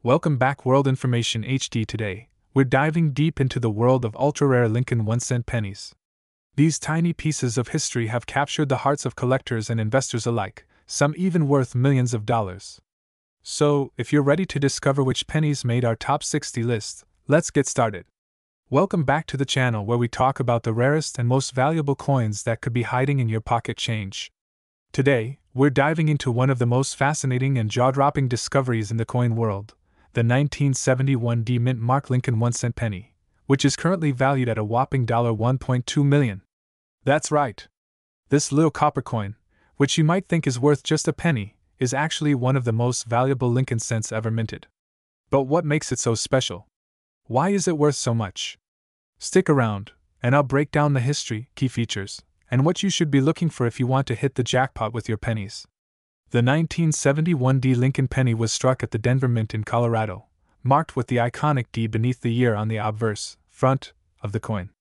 Welcome back, World Information HD. Today, we're diving deep into the world of ultra-rare Lincoln 1-cent pennies. These tiny pieces of history have captured the hearts of collectors and investors alike, some even worth millions of dollars. So, if you're ready to discover which pennies made our top 60 list, let's get started. Welcome back to the channel where we talk about the rarest and most valuable coins that could be hiding in your pocket change. Today, we're diving into one of the most fascinating and jaw-dropping discoveries in the coin world, the 1971 D Mint Mark Lincoln 1-cent penny, which is currently valued at a whopping $1.2 million. That's right. This little copper coin, which you might think is worth just a penny, is actually one of the most valuable Lincoln cents ever minted. But what makes it so special? Why is it worth so much? Stick around, and I'll break down the history, key features, and what you should be looking for if you want to hit the jackpot with your pennies. The 1971 D Lincoln penny was struck at the Denver Mint in Colorado, marked with the iconic D beneath the year on the obverse front of the coin.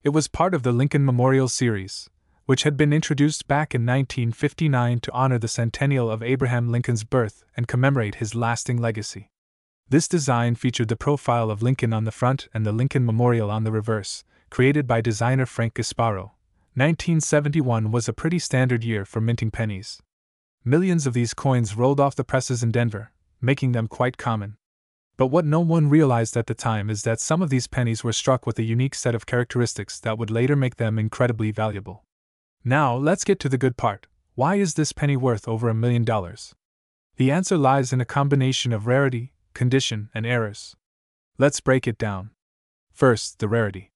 It was part of the Lincoln Memorial Series, which had been introduced back in 1959 to honor the centennial of Abraham Lincoln's birth and commemorate his lasting legacy. This design featured the profile of Lincoln on the front and the Lincoln Memorial on the reverse, created by designer Frank Gasparo. 1971 was a pretty standard year for minting pennies. Millions of these coins rolled off the presses in Denver, making them quite common. But what no one realized at the time is that some of these pennies were struck with a unique set of characteristics that would later make them incredibly valuable. Now, let's get to the good part. Why is this penny worth over $1 million? The answer lies in a combination of rarity, condition, and errors. Let's break it down. First, the rarity.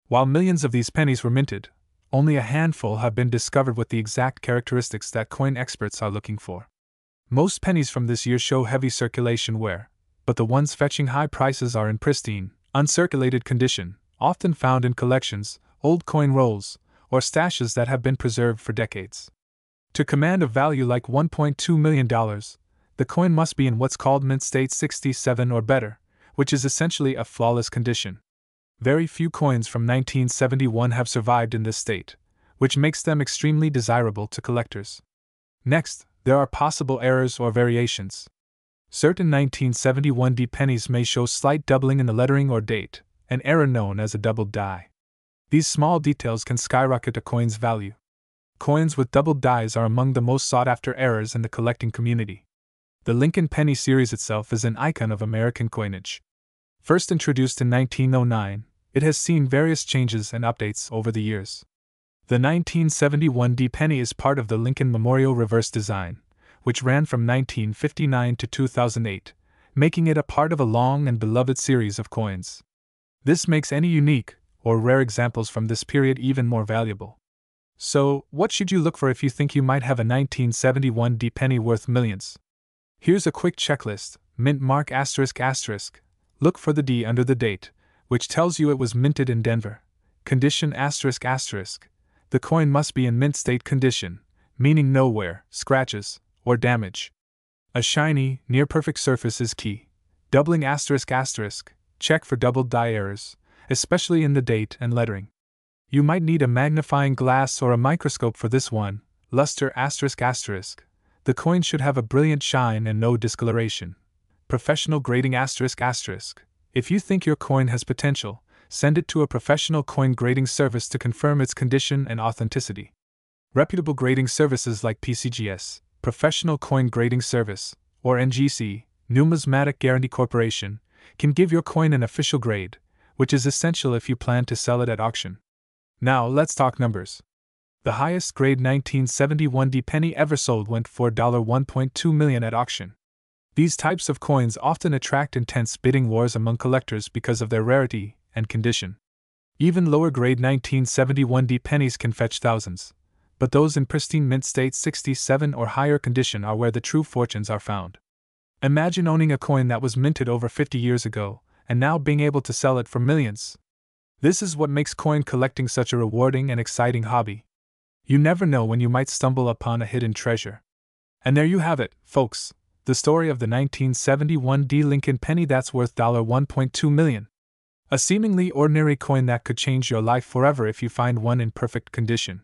While millions of these pennies were minted, only a handful have been discovered with the exact characteristics that coin experts are looking for. Most pennies from this year show heavy circulation wear, but the ones fetching high prices are in pristine, uncirculated condition, often found in collections, old coin rolls, or stashes that have been preserved for decades. To command a value like $1.2 million, the coin must be in what's called mint state 67 or better, which is essentially a flawless condition. Very few coins from 1971 have survived in this state, which makes them extremely desirable to collectors. Next, there are possible errors or variations. Certain 1971 D pennies may show slight doubling in the lettering or date, an error known as a doubled die. These small details can skyrocket a coin's value. Coins with doubled dies are among the most sought-after errors in the collecting community. The Lincoln penny series itself is an icon of American coinage. First introduced in 1909, it has seen various changes and updates over the years. The 1971 D penny is part of the Lincoln Memorial reverse design, which ran from 1959 to 2008, making it a part of a long and beloved series of coins. This makes any unique or rare examples from this period even more valuable. So, what should you look for if you think you might have a 1971 D penny worth millions? Here's a quick checklist. Mint mark ***. Look for the D under the date, which tells you it was minted in Denver. Condition ***. The coin must be in mint state condition, meaning no wear, scratches, or damage. A shiny, near-perfect surface is key. Doubling ***. Check for doubled die errors, especially in the date and lettering. You might need a magnifying glass or a microscope for this one. Luster ***. The coin should have a brilliant shine and no discoloration. Professional grading ***. If you think your coin has potential, send it to a professional coin grading service to confirm its condition and authenticity. Reputable grading services like PCGS, Professional Coin Grading Service, or NGC, Numismatic Guarantee Corporation, can give your coin an official grade, which is essential if you plan to sell it at auction. Now let's talk numbers. The highest grade 1971 D penny ever sold went for $1.2 million at auction. These types of coins often attract intense bidding wars among collectors because of their rarity and condition. Even lower grade 1971 D pennies can fetch thousands, but those in pristine mint state 67 or higher condition are where the true fortunes are found. Imagine owning a coin that was minted over 50 years ago, and now being able to sell it for millions. This is what makes coin collecting such a rewarding and exciting hobby. You never know when you might stumble upon a hidden treasure. And there you have it, folks. The story of the 1971 D Lincoln penny that's worth $1.2 million. A seemingly ordinary coin that could change your life forever if you find one in perfect condition.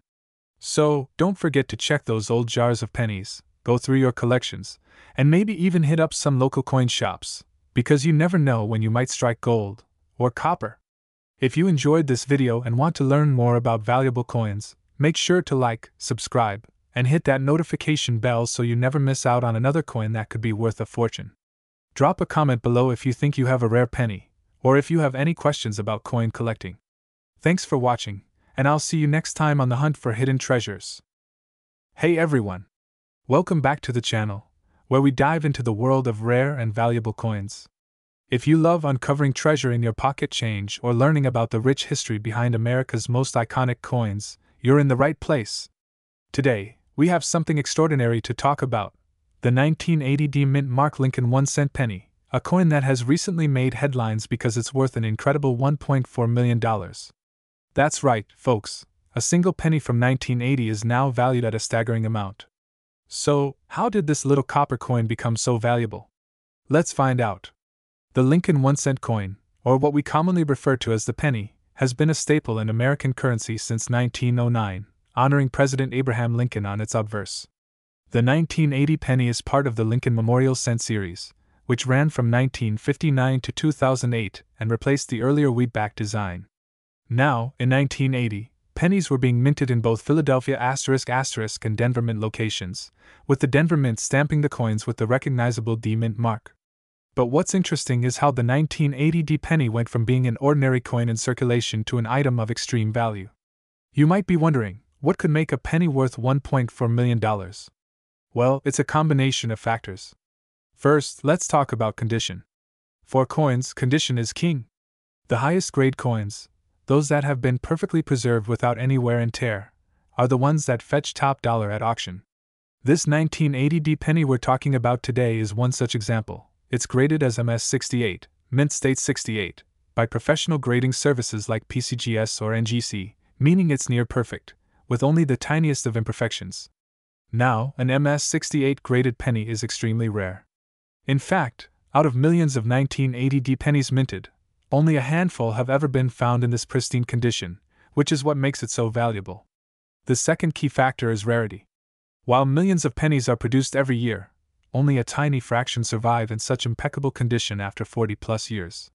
So, don't forget to check those old jars of pennies, go through your collections, and maybe even hit up some local coin shops. because you never know when you might strike gold or copper. If you enjoyed this video and want to learn more about valuable coins, make sure to like, subscribe, and hit that notification bell so you never miss out on another coin that could be worth a fortune. Drop a comment below if you think you have a rare penny, or if you have any questions about coin collecting. Thanks for watching, and I'll see you next time on the hunt for hidden treasures. Hey everyone! Welcome back to the channel, where we dive into the world of rare and valuable coins. If you love uncovering treasure in your pocket change or learning about the rich history behind America's most iconic coins, you're in the right place. Today, we have something extraordinary to talk about: the 1980 D Mint Mark Lincoln 1-cent penny, a coin that has recently made headlines because it's worth an incredible $1.4 million. That's right, folks, a single penny from 1980 is now valued at a staggering amount. So, how did this little copper coin become so valuable? Let's find out. The Lincoln 1-cent coin, or what we commonly refer to as the penny, has been a staple in American currency since 1909, honoring President Abraham Lincoln on its obverse. The 1980 penny is part of the Lincoln Memorial Cent series, which ran from 1959 to 2008 and replaced the earlier wheatback design. Now, in 1980, pennies were being minted in both Philadelphia *** and Denver Mint locations, with the Denver Mint stamping the coins with the recognizable D Mint mark. But what's interesting is how the 1980 D penny went from being an ordinary coin in circulation to an item of extreme value. You might be wondering, what could make a penny worth $1.4 million? Well, it's a combination of factors. First, let's talk about condition. For coins, condition is king. The highest grade coins, those that have been perfectly preserved without any wear and tear, are the ones that fetch top dollar at auction. This 1980 D penny we're talking about today is one such example. It's graded as MS68, Mint State 68, by professional grading services like PCGS or NGC, meaning it's near perfect, with only the tiniest of imperfections. Now, an MS68 graded penny is extremely rare. In fact, out of millions of 1980 D pennies minted, only a handful have ever been found in this pristine condition, which is what makes it so valuable. The second key factor is rarity. While millions of pennies are produced every year, only a tiny fraction survive in such impeccable condition after 40+ years.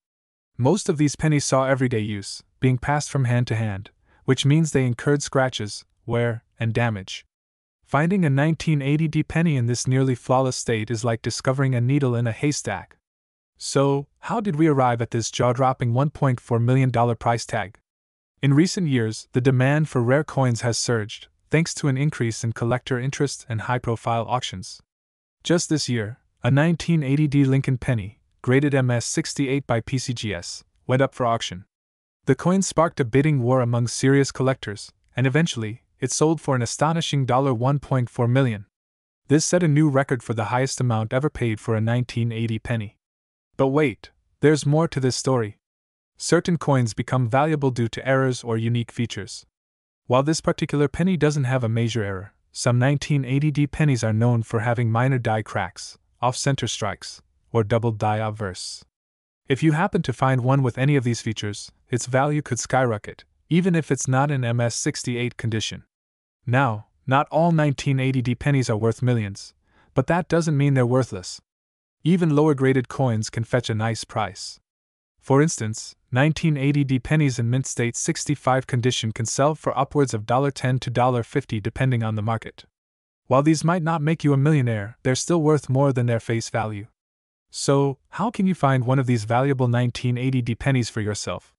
Most of these pennies saw everyday use, being passed from hand to hand, which means they incurred scratches, wear, and damage. Finding a 1980 D penny in this nearly flawless state is like discovering a needle in a haystack. So, how did we arrive at this jaw-dropping $1.4 million price tag? In recent years, the demand for rare coins has surged, thanks to an increase in collector interest and high-profile auctions. Just this year, a 1980 D Lincoln penny, graded MS68 by PCGS, went up for auction. The coin sparked a bidding war among serious collectors, and eventually, it sold for an astonishing $1.4 million. This set a new record for the highest amount ever paid for a 1980 penny. But wait, there's more to this story. Certain coins become valuable due to errors or unique features. While this particular penny doesn't have a major error, some 1980 D pennies are known for having minor die cracks, off-center strikes, or double die obverse. If you happen to find one with any of these features, its value could skyrocket, even if it's not in MS68 condition. Now, not all 1980 D pennies are worth millions, but that doesn't mean they're worthless. Even lower-graded coins can fetch a nice price. For instance, 1980 D pennies in Mint State 65 condition can sell for upwards of $10 to $50 depending on the market. While these might not make you a millionaire, they're still worth more than their face value. So, how can you find one of these valuable 1980 D pennies for yourself?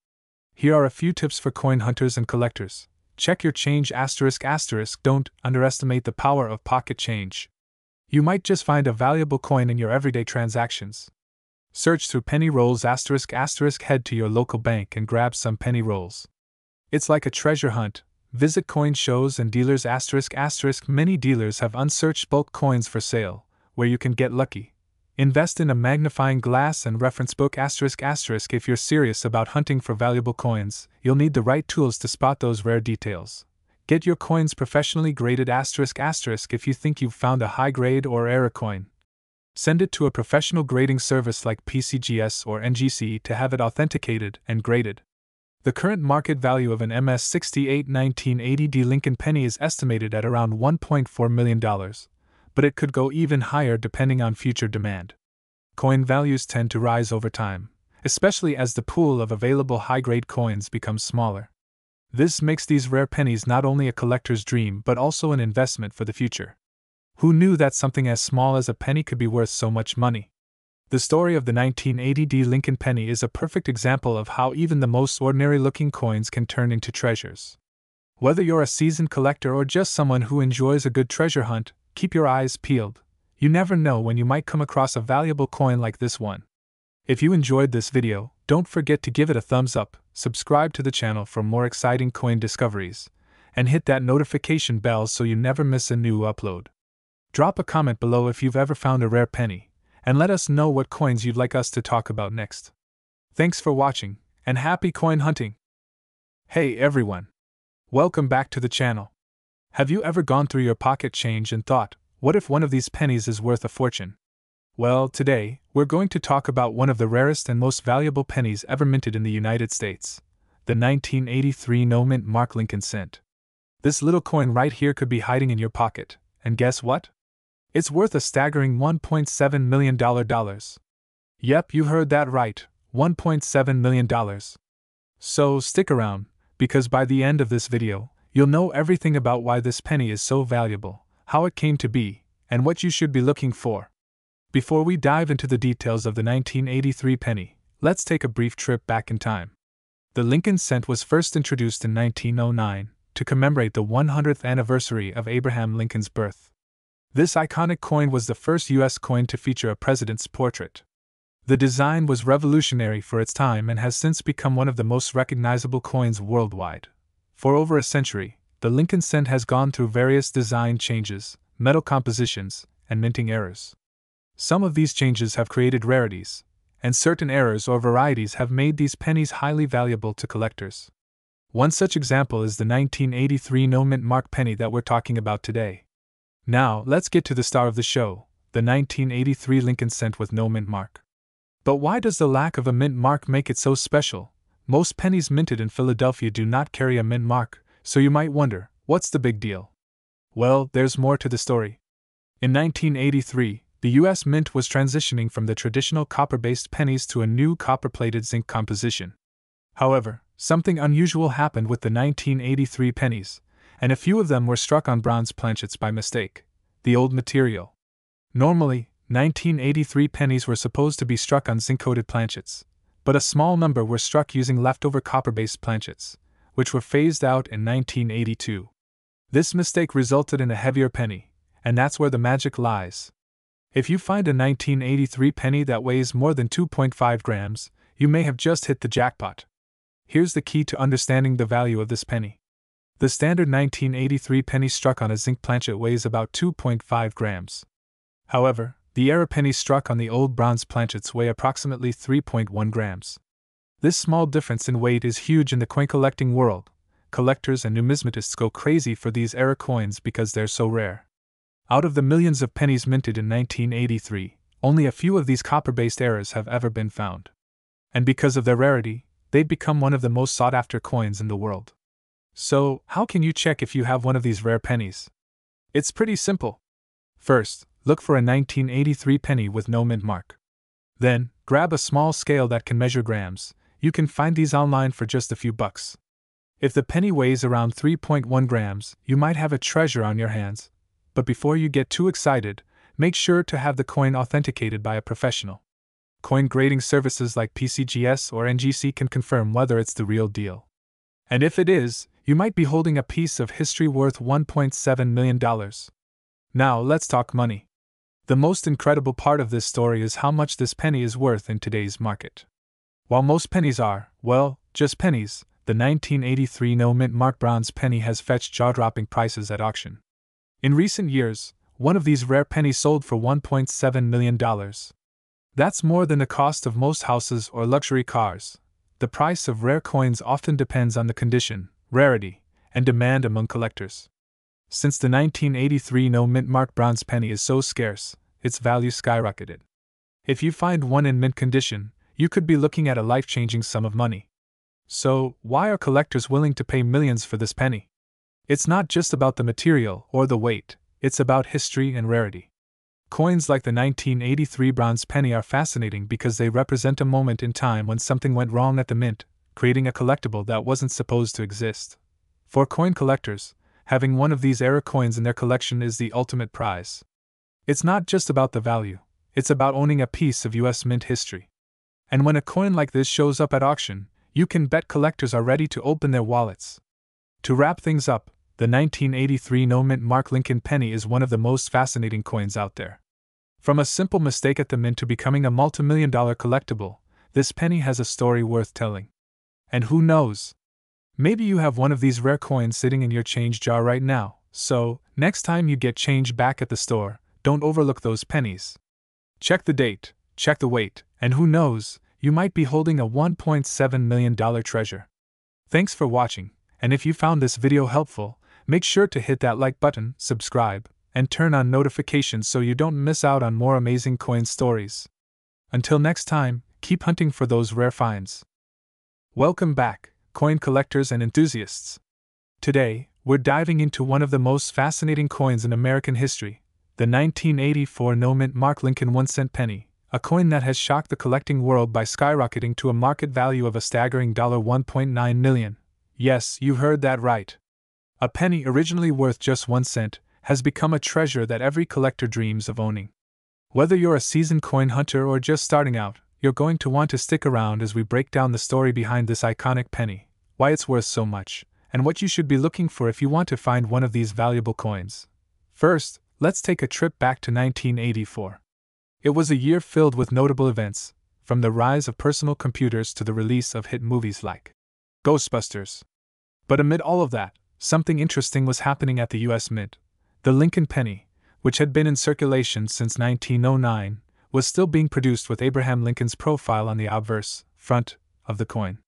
Here are a few tips for coin hunters and collectors. Check your change ***. Don't underestimate the power of pocket change. You might just find a valuable coin in your everyday transactions. Search through penny rolls ***. Head to your local bank and grab some penny rolls. It's like a treasure hunt. Visit coin shows and dealers ***. Many dealers have unsearched bulk coins for sale, where you can get lucky. Invest in a magnifying glass and reference book ***. If you're serious about hunting for valuable coins, you'll need the right tools to spot those rare details. Get your coins professionally graded ***. If you think you've found a high-grade or error coin, send it to a professional grading service like PCGS or NGC to have it authenticated and graded. The current market value of an MS68 1980 D Lincoln penny is estimated at around $1.4 million, but it could go even higher depending on future demand. coin values tend to rise over time, especially as the pool of available high-grade coins becomes smaller. This makes these rare pennies not only a collector's dream but also an investment for the future. Who knew that something as small as a penny could be worth so much money? The story of the 1980 Lincoln penny is a perfect example of how even the most ordinary-looking coins can turn into treasures. Whether you're a seasoned collector or just someone who enjoys a good treasure hunt, keep your eyes peeled. You never know when you might come across a valuable coin like this one. If you enjoyed this video, don't forget to give it a thumbs up, subscribe to the channel for more exciting coin discoveries, and hit that notification bell so you never miss a new upload. Drop a comment below if you've ever found a rare penny, and let us know what coins you'd like us to talk about next. Thanks for watching, and happy coin hunting! Hey everyone! Welcome back to the channel. Have you ever gone through your pocket change and thought, what if one of these pennies is worth a fortune? Well, today, we're going to talk about one of the rarest and most valuable pennies ever minted in the United States, the 1983 no-mint mark Lincoln cent. This little coin right here could be hiding in your pocket, and guess what? It's worth a staggering $1.7 million. Yep, you heard that right, $1.7 million. So stick around, because by the end of this video, you'll know everything about why this penny is so valuable, how it came to be, and what you should be looking for. Before we dive into the details of the 1983 penny, let's take a brief trip back in time. The Lincoln cent was first introduced in 1909 to commemorate the 100th anniversary of Abraham Lincoln's birth. This iconic coin was the first U.S. coin to feature a president's portrait. The design was revolutionary for its time and has since become one of the most recognizable coins worldwide. For over a century, the Lincoln cent has gone through various design changes, metal compositions, and minting errors. Some of these changes have created rarities, and certain errors or varieties have made these pennies highly valuable to collectors. One such example is the 1983 no-mint mark penny that we're talking about today. Now, let's get to the star of the show, the 1983 Lincoln cent with no mint mark. But why does the lack of a mint mark make it so special? Most pennies minted in Philadelphia do not carry a mint mark, so you might wonder, what's the big deal? Well, there's more to the story. In 1983, the U.S. Mint was transitioning from the traditional copper-based pennies to a new copper-plated zinc composition. However, something unusual happened with the 1983 pennies, and a few of them were struck on bronze planchets by mistake, the old material. Normally, 1983 pennies were supposed to be struck on zinc-coated planchets, but a small number were struck using leftover copper-based planchets, which were phased out in 1982. This mistake resulted in a heavier penny, and that's where the magic lies. If you find a 1983 penny that weighs more than 2.5 grams, you may have just hit the jackpot. Here's the key to understanding the value of this penny. The standard 1983 penny struck on a zinc planchet weighs about 2.5 grams. However, the era pennies struck on the old bronze planchets weigh approximately 3.1 grams. This small difference in weight is huge in the coin collecting world. Collectors and numismatists go crazy for these era coins because they're so rare. Out of the millions of pennies minted in 1983, only a few of these copper-based eras have ever been found. And because of their rarity, they've become one of the most sought-after coins in the world. So, how can you check if you have one of these rare pennies? It's pretty simple. First, look for a 1983 penny with no mint mark. Then, grab a small scale that can measure grams. You can find these online for just a few bucks. If the penny weighs around 3.1 grams, you might have a treasure on your hands. But before you get too excited, make sure to have the coin authenticated by a professional. Coin grading services like PCGS or NGC can confirm whether it's the real deal. And if it is, you might be holding a piece of history worth $1.7 million. Now, let's talk money. The most incredible part of this story is how much this penny is worth in today's market. While most pennies are, well, just pennies, the 1983 no-mint mark bronze penny has fetched jaw-dropping prices at auction. In recent years, one of these rare pennies sold for $1.7 million. That's more than the cost of most houses or luxury cars. The price of rare coins often depends on the condition, rarity, and demand among collectors. Since the 1983 no-mint mark bronze penny is so scarce, its value skyrocketed. If you find one in mint condition, you could be looking at a life-changing sum of money. So, why are collectors willing to pay millions for this penny? It's not just about the material or the weight, it's about history and rarity. Coins like the 1983 bronze penny are fascinating because they represent a moment in time when something went wrong at the mint, creating a collectible that wasn't supposed to exist. For coin collectors, having one of these era coins in their collection is the ultimate prize. It's not just about the value, it's about owning a piece of US mint history. And when a coin like this shows up at auction, you can bet collectors are ready to open their wallets. To wrap things up, the 1983 no-mint mark Lincoln penny is one of the most fascinating coins out there. From a simple mistake at the mint to becoming a multi-million-dollar collectible, this penny has a story worth telling. And who knows? Maybe you have one of these rare coins sitting in your change jar right now, so, next time you get change back at the store, don't overlook those pennies. Check the date, check the weight, and who knows, you might be holding a $1.7 million treasure. Thanks for watching, and if you found this video helpful, make sure to hit that like button, subscribe, and turn on notifications so you don't miss out on more amazing coin stories. Until next time, keep hunting for those rare finds. Welcome back, coin collectors and enthusiasts. Today, we're diving into one of the most fascinating coins in American history, the 1984 no-mint mark Lincoln 1-cent penny, a coin that has shocked the collecting world by skyrocketing to a market value of a staggering $1.9 million. Yes, you heard that right. A penny originally worth just 1 cent has become a treasure that every collector dreams of owning. Whether you're a seasoned coin hunter or just starting out, you're going to want to stick around as we break down the story behind this iconic penny, why it's worth so much, and what you should be looking for if you want to find one of these valuable coins. First, let's take a trip back to 1984. It was a year filled with notable events, from the rise of personal computers to the release of hit movies like Ghostbusters. But amid all of that, something interesting was happening at the US Mint. The Lincoln penny, which had been in circulation since 1909, was still being produced with Abraham Lincoln's profile on the obverse front of the coin.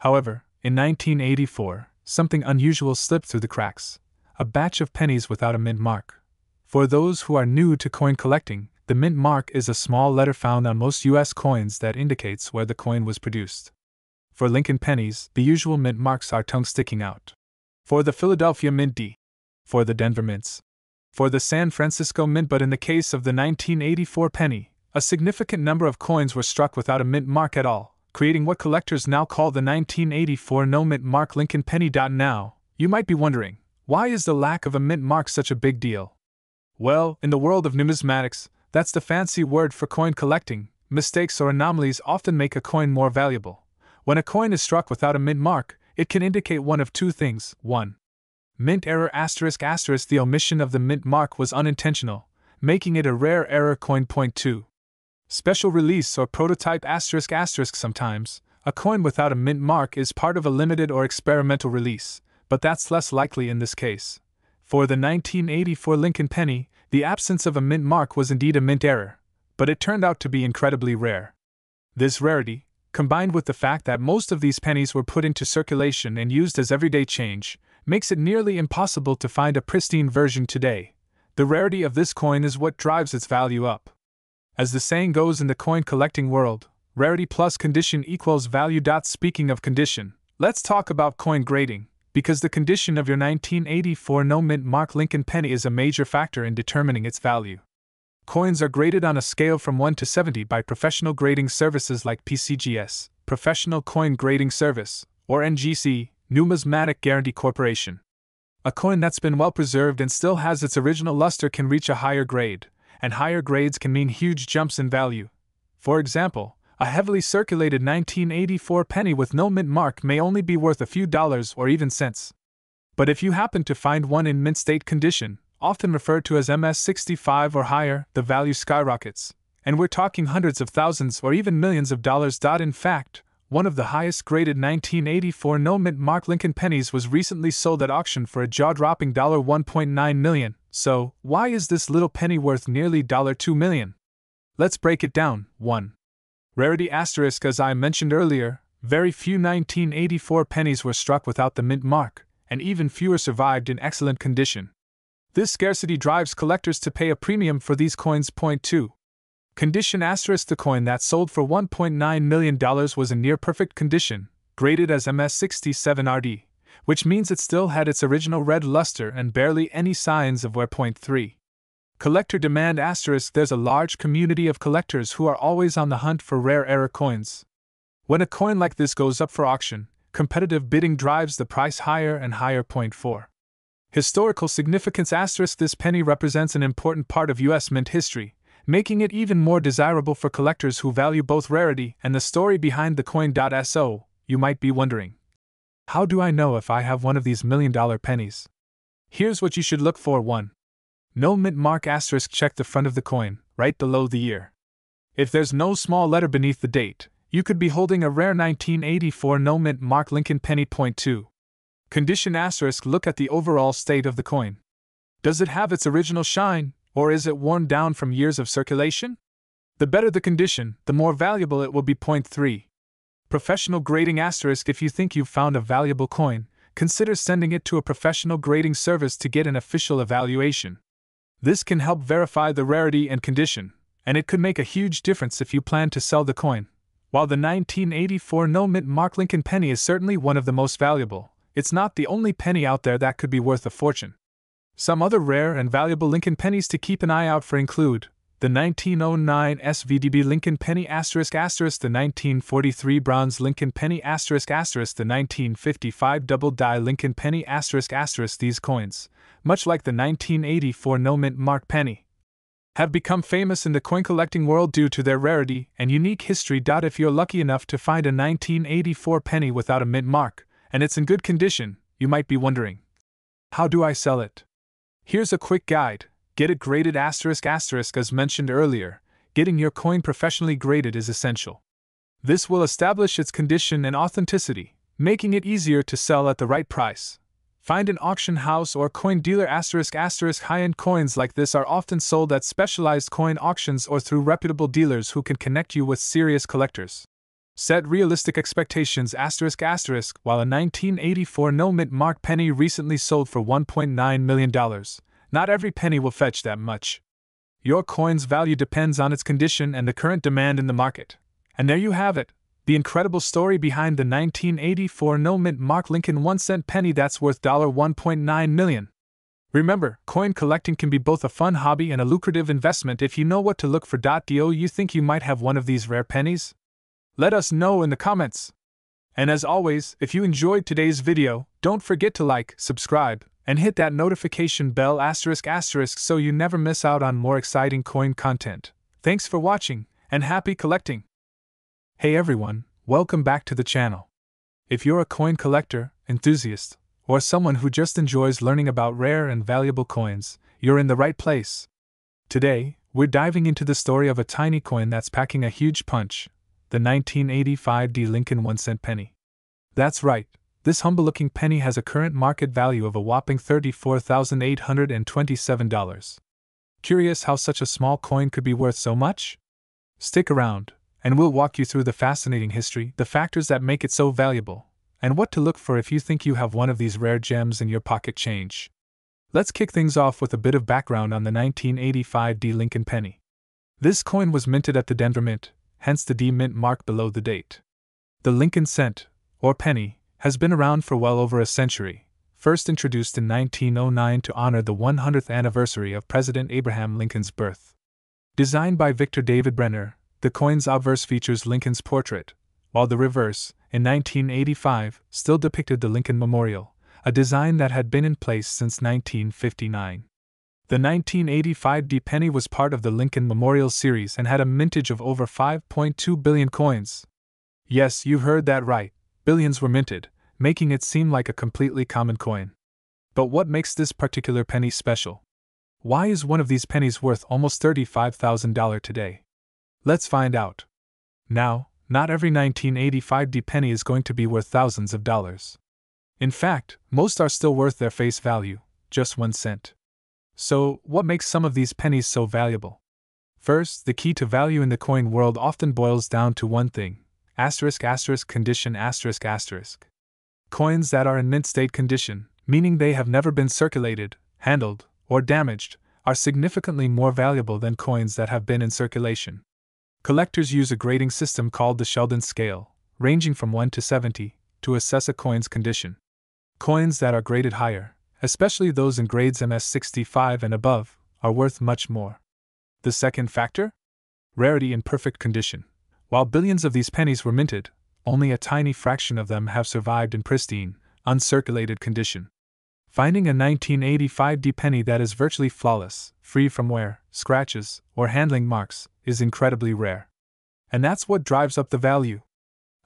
However, in 1984, something unusual slipped through the cracks: a batch of pennies without a mint mark. For those who are new to coin collecting, the mint mark is a small letter found on most US coins that indicates where the coin was produced. For Lincoln pennies, the usual mint marks are tongue sticking out. For the Philadelphia Mint D. For the Denver Mints. For the San Francisco Mint. But in the case of the 1984 penny, a significant number of coins were struck without a mint mark at all, creating what collectors now call the 1984 no mint mark Lincoln penny. Now, you might be wondering, why is the lack of a mint mark such a big deal? Well, in the world of numismatics, that's the fancy word for coin collecting. Mistakes or anomalies often make a coin more valuable. When a coin is struck without a mint mark, it can indicate one of two things. 1. Mint error ****. The omission of the mint mark was unintentional, making it a rare error coin. 2. Special release or prototype ****. Sometimes, a coin without a mint mark is part of a limited or experimental release, but that's less likely in this case. For the 1984 Lincoln penny, the absence of a mint mark was indeed a mint error, but it turned out to be incredibly rare. This rarity, combined with the fact that most of these pennies were put into circulation and used as everyday change, makes it nearly impossible to find a pristine version today. The rarity of this coin is what drives its value up. As the saying goes in the coin collecting world, rarity plus condition equals value. Speaking of condition, let's talk about coin grading, because the condition of your 1984 no mint mark Lincoln penny is a major factor in determining its value. Coins are graded on a scale from 1 to 70 by professional grading services like PCGS, Professional Coin Grading Service, or NGC, Numismatic Guarantee Corporation. A coin that's been well preserved and still has its original luster can reach a higher grade, and higher grades can mean huge jumps in value. For example, a heavily circulated 1984 penny with no mint mark may only be worth a few dollars or even cents. But if you happen to find one in mint state condition, often referred to as MS-65 or higher, the value skyrockets, and we're talking hundreds of thousands or even millions of dollars. In fact, one of the highest graded 1984 no mint mark Lincoln pennies was recently sold at auction for a jaw-dropping $1.9 million. So, why is this little penny worth nearly $2 million? Let's break it down. 1. Rarity ***. As I mentioned earlier, very few 1984 pennies were struck without the mint mark, and even fewer survived in excellent condition. This scarcity drives collectors to pay a premium for these coins. 2. Condition ***. The coin that sold for $1.9 million was in near-perfect condition, graded as MS-67RD, which means it still had its original red luster and barely any signs of wear. 3. Collector demand *. There's a large community of collectors who are always on the hunt for rare error coins. When a coin like this goes up for auction, competitive bidding drives the price higher and higher. Point 4. Historical significance *. This penny represents an important part of U.S. mint history, making it even more desirable for collectors who value both rarity and the story behind the coin. So, you might be wondering, how do I know if I have one of these $1 million pennies? Here's what you should look for. 1. No mint mark *. Check the front of the coin, right below the year. If there's no small letter beneath the date, you could be holding a rare 1984 no mint mark Lincoln penny. Point 2. Condition *. Look at the overall state of the coin. Does it have its original shine, or is it worn down from years of circulation? The better the condition, the more valuable it will be. Point 3. Professional grading *. If you think you've found a valuable coin, consider sending it to a professional grading service to get an official evaluation. This can help verify the rarity and condition, and it could make a huge difference if you plan to sell the coin. While the 1984 no mint mark Lincoln penny is certainly one of the most valuable, it's not the only penny out there that could be worth a fortune. Some other rare and valuable Lincoln pennies to keep an eye out for include the 1909 SVDB Lincoln penny ***, the 1943 bronze Lincoln penny ***, the 1955 double die Lincoln penny ***. These coins, much like the 1984 no mint mark penny, have become famous in the coin collecting world due to their rarity and unique history. If you're lucky enough to find a 1984 penny without a mint mark, and it's in good condition, you might be wondering, how do I sell it? Here's a quick guide. Get it graded ***. As mentioned earlier, getting your coin professionally graded is essential. This will establish its condition and authenticity, making it easier to sell at the right price. Find an auction house or coin dealer ***. High-end coins like this are often sold at specialized coin auctions or through reputable dealers who can connect you with serious collectors. Set realistic expectations ***. While a 1984 no mint mark penny recently sold for $1.9 million, not every penny will fetch that much. Your coin's value depends on its condition and the current demand in the market. And there you have it, the incredible story behind the 1984 no mint mark Lincoln 1-cent penny that's worth $1.9 million. Remember, coin collecting can be both a fun hobby and a lucrative investment if you know what to look for. Do you think you might have one of these rare pennies? Let us know in the comments. And as always, if you enjoyed today's video, don't forget to like, subscribe, and hit that notification bell ***, so you never miss out on more exciting coin content. Thanks for watching, and happy collecting! Hey everyone, welcome back to the channel. If you're a coin collector, enthusiast, or someone who just enjoys learning about rare and valuable coins, you're in the right place. Today, we're diving into the story of a tiny coin that's packing a huge punch, the 1985 D Lincoln 1-cent penny. That's right, this humble-looking penny has a current market value of a whopping $34,827. Curious how such a small coin could be worth so much? Stick around, and we'll walk you through the fascinating history, the factors that make it so valuable, and what to look for if you think you have one of these rare gems in your pocket change. Let's kick things off with a bit of background on the 1985 D Lincoln penny. This coin was minted at the Denver Mint, hence the D mint mark below the date. The Lincoln cent, or penny, has been around for well over a century, first introduced in 1909 to honor the 100th anniversary of President Abraham Lincoln's birth. Designed by Victor David Brenner, the coin's obverse features Lincoln's portrait, while the reverse, in 1985, still depicted the Lincoln Memorial, a design that had been in place since 1959. The 1985 D penny was part of the Lincoln Memorial series and had a mintage of over 5.2 billion coins. Yes, you heard that right, billions were minted, making it seem like a completely common coin. But what makes this particular penny special? Why is one of these pennies worth almost $35,000 today? Let's find out. Now, not every 1985 D penny is going to be worth thousands of dollars. In fact, most are still worth their face value, just 1 cent. So, what makes some of these pennies so valuable? First, the key to value in the coin world often boils down to one thing: condition ***. Coins that are in mint state condition, meaning they have never been circulated, handled, or damaged, are significantly more valuable than coins that have been in circulation. Collectors use a grading system called the Sheldon scale, ranging from 1 to 70, to assess a coin's condition. Coins that are graded higher, especially those in grades MS65 and above, are worth much more. The second factor? Rarity in perfect condition. While billions of these pennies were minted, only a tiny fraction of them have survived in pristine, uncirculated condition. Finding a 1985 D penny that is virtually flawless, free from wear, scratches, or handling marks, is incredibly rare. And that's what drives up the value.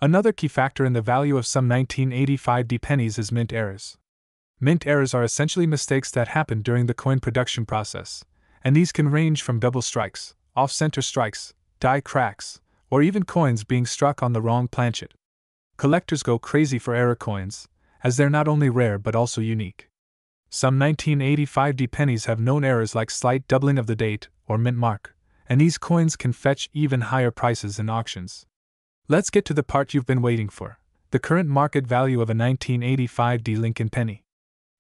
Another key factor in the value of some 1985 D pennies is mint errors. Mint errors are essentially mistakes that happen during the coin production process, and these can range from double strikes, off-center strikes, die cracks, or even coins being struck on the wrong planchet. Collectors go crazy for error coins, as they're not only rare but also unique. Some 1985 D pennies have known errors like slight doubling of the date or mint mark, and these coins can fetch even higher prices in auctions. Let's get to the part you've been waiting for: the current market value of a 1985 D Lincoln penny.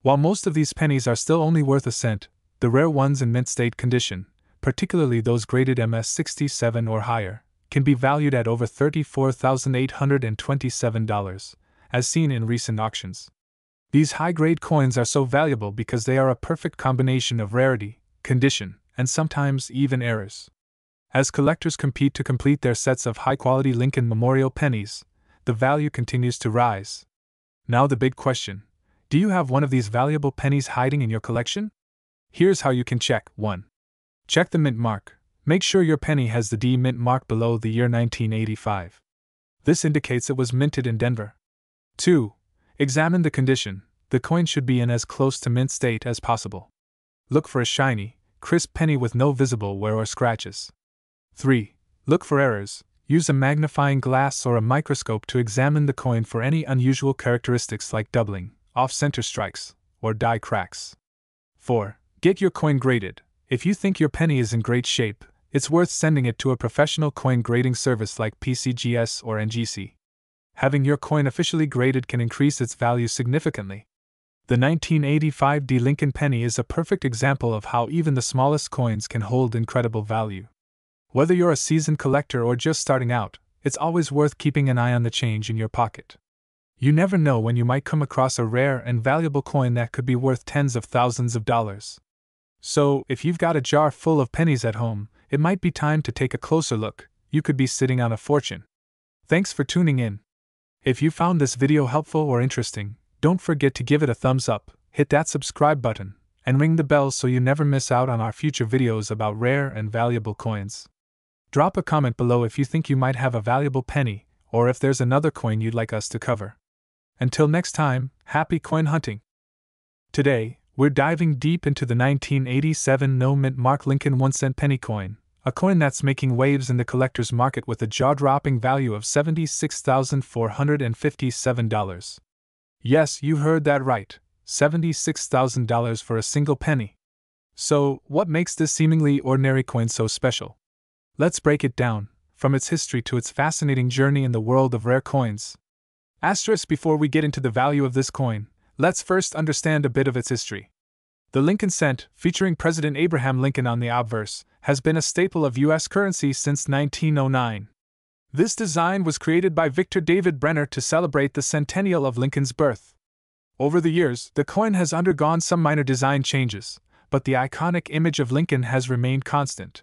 While most of these pennies are still only worth a cent, the rare ones in mint state condition, particularly those graded MS67 or higher, can be valued at over $34,827, as seen in recent auctions. These high-grade coins are so valuable because they are a perfect combination of rarity, condition, and sometimes even errors. As collectors compete to complete their sets of high-quality Lincoln Memorial pennies, the value continues to rise. Now the big question: do you have one of these valuable pennies hiding in your collection? Here's how you can check. 1. Check the mint mark. Make sure your penny has the D mint mark below the year 1985. This indicates it was minted in Denver. 2. Examine the condition. The coin should be in as close to mint state as possible. Look for a shiny, crisp penny with no visible wear or scratches. 3. Look for errors. Use a magnifying glass or a microscope to examine the coin for any unusual characteristics like doubling, off-center strikes, or die cracks. 4. Get your coin graded. If you think your penny is in great shape, it's worth sending it to a professional coin grading service like PCGS or NGC. Having your coin officially graded can increase its value significantly. The 1985 D Lincoln penny is a perfect example of how even the smallest coins can hold incredible value. Whether you're a seasoned collector or just starting out, it's always worth keeping an eye on the change in your pocket. You never know when you might come across a rare and valuable coin that could be worth tens of thousands of dollars. So, if you've got a jar full of pennies at home, it might be time to take a closer look. You could be sitting on a fortune. Thanks for tuning in. If you found this video helpful or interesting, don't forget to give it a thumbs up, hit that subscribe button, and ring the bell so you never miss out on our future videos about rare and valuable coins. Drop a comment below if you think you might have a valuable penny, or if there's another coin you'd like us to cover. Until next time, happy coin hunting! Today, we're diving deep into the 1987 no mint mark Lincoln 1-cent penny coin, a coin that's making waves in the collector's market with a jaw-dropping value of $76,457. Yes, you heard that right, $76,000 for a single penny. So, what makes this seemingly ordinary coin so special? Let's break it down, from its history to its fascinating journey in the world of rare coins. Before we get into the value of this coin, let's first understand a bit of its history. The Lincoln cent, featuring President Abraham Lincoln on the obverse, has been a staple of U.S. currency since 1909. This design was created by Victor David Brenner to celebrate the centennial of Lincoln's birth. Over the years, the coin has undergone some minor design changes, but the iconic image of Lincoln has remained constant.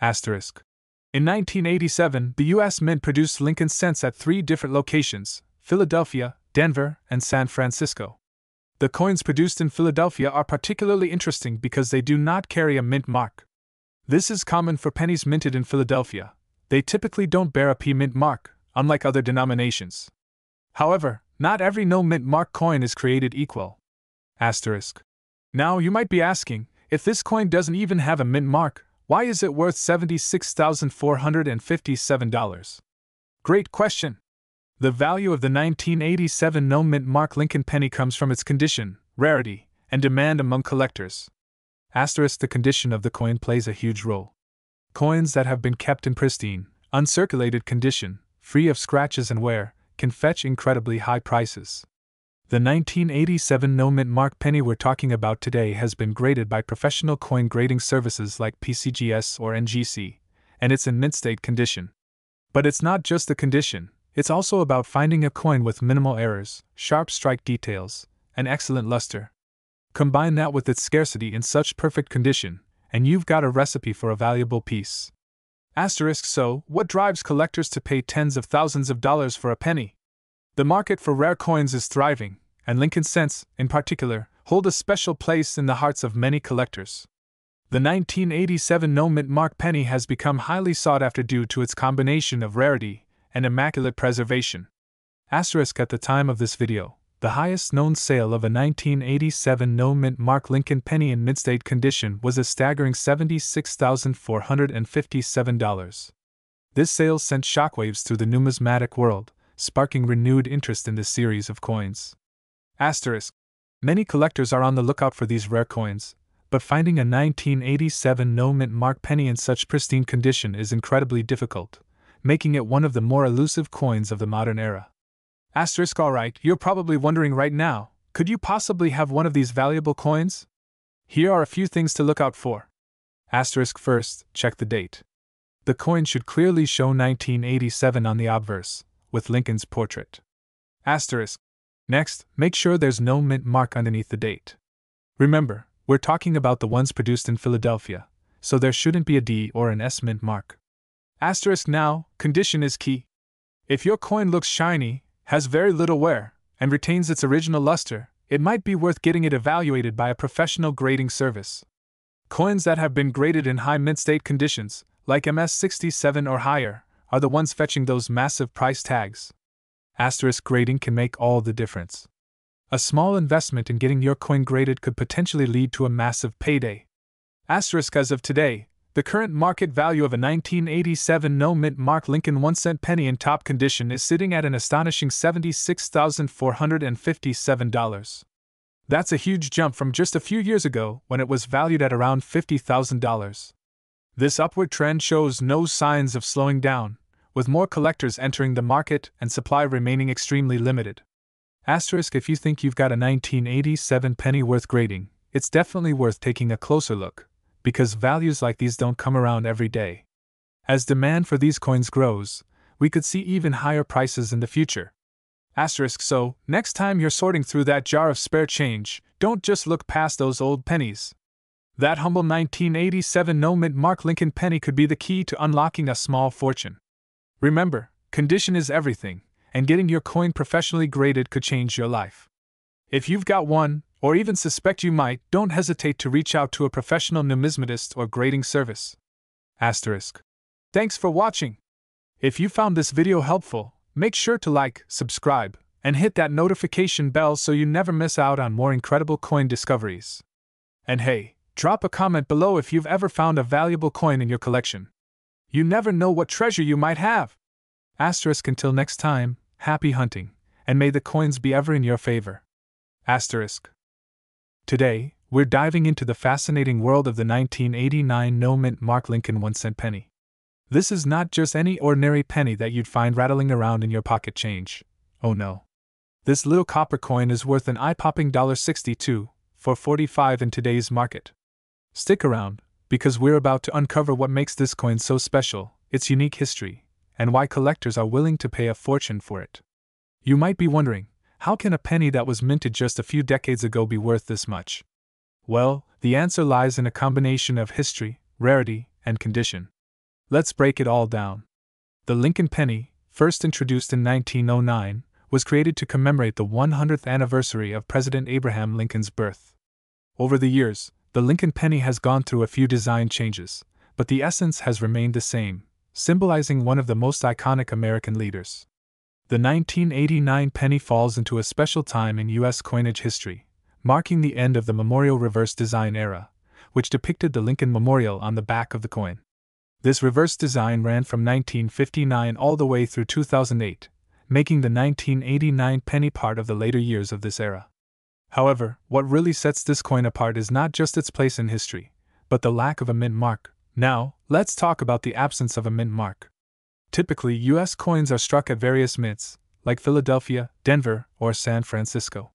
In 1987, the U.S. Mint produced Lincoln cents at 3 different locations: Philadelphia, Denver, and San Francisco. The coins produced in Philadelphia are particularly interesting because they do not carry a mint mark. This is common for pennies minted in Philadelphia. They typically don't bear a P mint mark, unlike other denominations. However, not every no mint mark coin is created equal. Now you might be asking, if this coin doesn't even have a mint mark, why is it worth $76,457? Great question. The value of the 1987 no mint mark Lincoln penny comes from its condition, rarity, and demand among collectors. The condition of the coin plays a huge role. Coins that have been kept in pristine, uncirculated condition, free of scratches and wear, can fetch incredibly high prices. The 1987 no mint mark penny we're talking about today has been graded by professional coin grading services like PCGS or NGC, and it's in mint state condition. But it's not just the condition, it's also about finding a coin with minimal errors, sharp strike details, and excellent luster. Combine that with its scarcity in such perfect condition, and you've got a recipe for a valuable piece. So, what drives collectors to pay tens of thousands of dollars for a penny? The market for rare coins is thriving, and Lincoln cents, in particular, hold a special place in the hearts of many collectors. The 1987 no-mint mark penny has become highly sought after due to its combination of rarity and immaculate preservation. At the time of this video, the highest known sale of a 1987 no-mint mark Lincoln penny in mint-state condition was a staggering $76,457. This sale sent shockwaves through the numismatic world, sparking renewed interest in this series of coins. Many collectors are on the lookout for these rare coins, but finding a 1987 no-mint mark penny in such pristine condition is incredibly difficult, making it one of the more elusive coins of the modern era. Alright, you're probably wondering right now, could you possibly have one of these valuable coins? Here are a few things to look out for. First, check the date. The coin should clearly show 1987 on the obverse, with Lincoln's portrait. Next, make sure there's no mint mark underneath the date. Remember, we're talking about the ones produced in Philadelphia, so there shouldn't be a D or an S mint mark. Now, condition is key. If your coin looks shiny, has very little wear, and retains its original luster, it might be worth getting it evaluated by a professional grading service. Coins that have been graded in high mint state conditions, like MS67 or higher, are the ones fetching those massive price tags. Grading can make all the difference. A small investment in getting your coin graded could potentially lead to a massive payday. As of today, the current market value of a 1987 no-mint mark Lincoln 1-cent penny in top condition is sitting at an astonishing $76,457. That's a huge jump from just a few years ago when it was valued at around $50,000. This upward trend shows no signs of slowing down, with more collectors entering the market and supply remaining extremely limited. If you think you've got a 1987 penny worth grading, it's definitely worth taking a closer look, because values like these don't come around every day. As demand for these coins grows, we could see even higher prices in the future. So, next time you're sorting through that jar of spare change, don't just look past those old pennies. That humble 1987 no-mint mark Lincoln penny could be the key to unlocking a small fortune. Remember, condition is everything, and getting your coin professionally graded could change your life. If you've got one, or even suspect you might, don't hesitate to reach out to a professional numismatist or grading service. Thanks for watching. If you found this video helpful, make sure to like, subscribe, and hit that notification bell so you never miss out on more incredible coin discoveries. And hey, drop a comment below if you've ever found a valuable coin in your collection. You never know what treasure you might have. Until next time, happy hunting, and may the coins be ever in your favor. Today, we're diving into the fascinating world of the 1989 no-mint mark Lincoln 1-cent penny. This is not just any ordinary penny that you'd find rattling around in your pocket change. Oh no. This little copper coin is worth an eye-popping $62 for $45 in today's market. Stick around, because we're about to uncover what makes this coin so special, its unique history, and why collectors are willing to pay a fortune for it. You might be wondering, how can a penny that was minted just a few decades ago be worth this much? Well, the answer lies in a combination of history, rarity, and condition. Let's break it all down. The Lincoln penny, first introduced in 1909, was created to commemorate the 100th anniversary of President Abraham Lincoln's birth. Over the years, the Lincoln penny has gone through a few design changes, but the essence has remained the same, symbolizing one of the most iconic American leaders. The 1989 penny falls into a special time in U.S. coinage history, marking the end of the memorial reverse design era, which depicted the Lincoln Memorial on the back of the coin. This reverse design ran from 1959 all the way through 2008, making the 1989 penny part of the later years of this era. However, what really sets this coin apart is not just its place in history, but the lack of a mint mark. Now, let's talk about the absence of a mint mark. Typically, U.S. coins are struck at various mints, like Philadelphia, Denver, or San Francisco.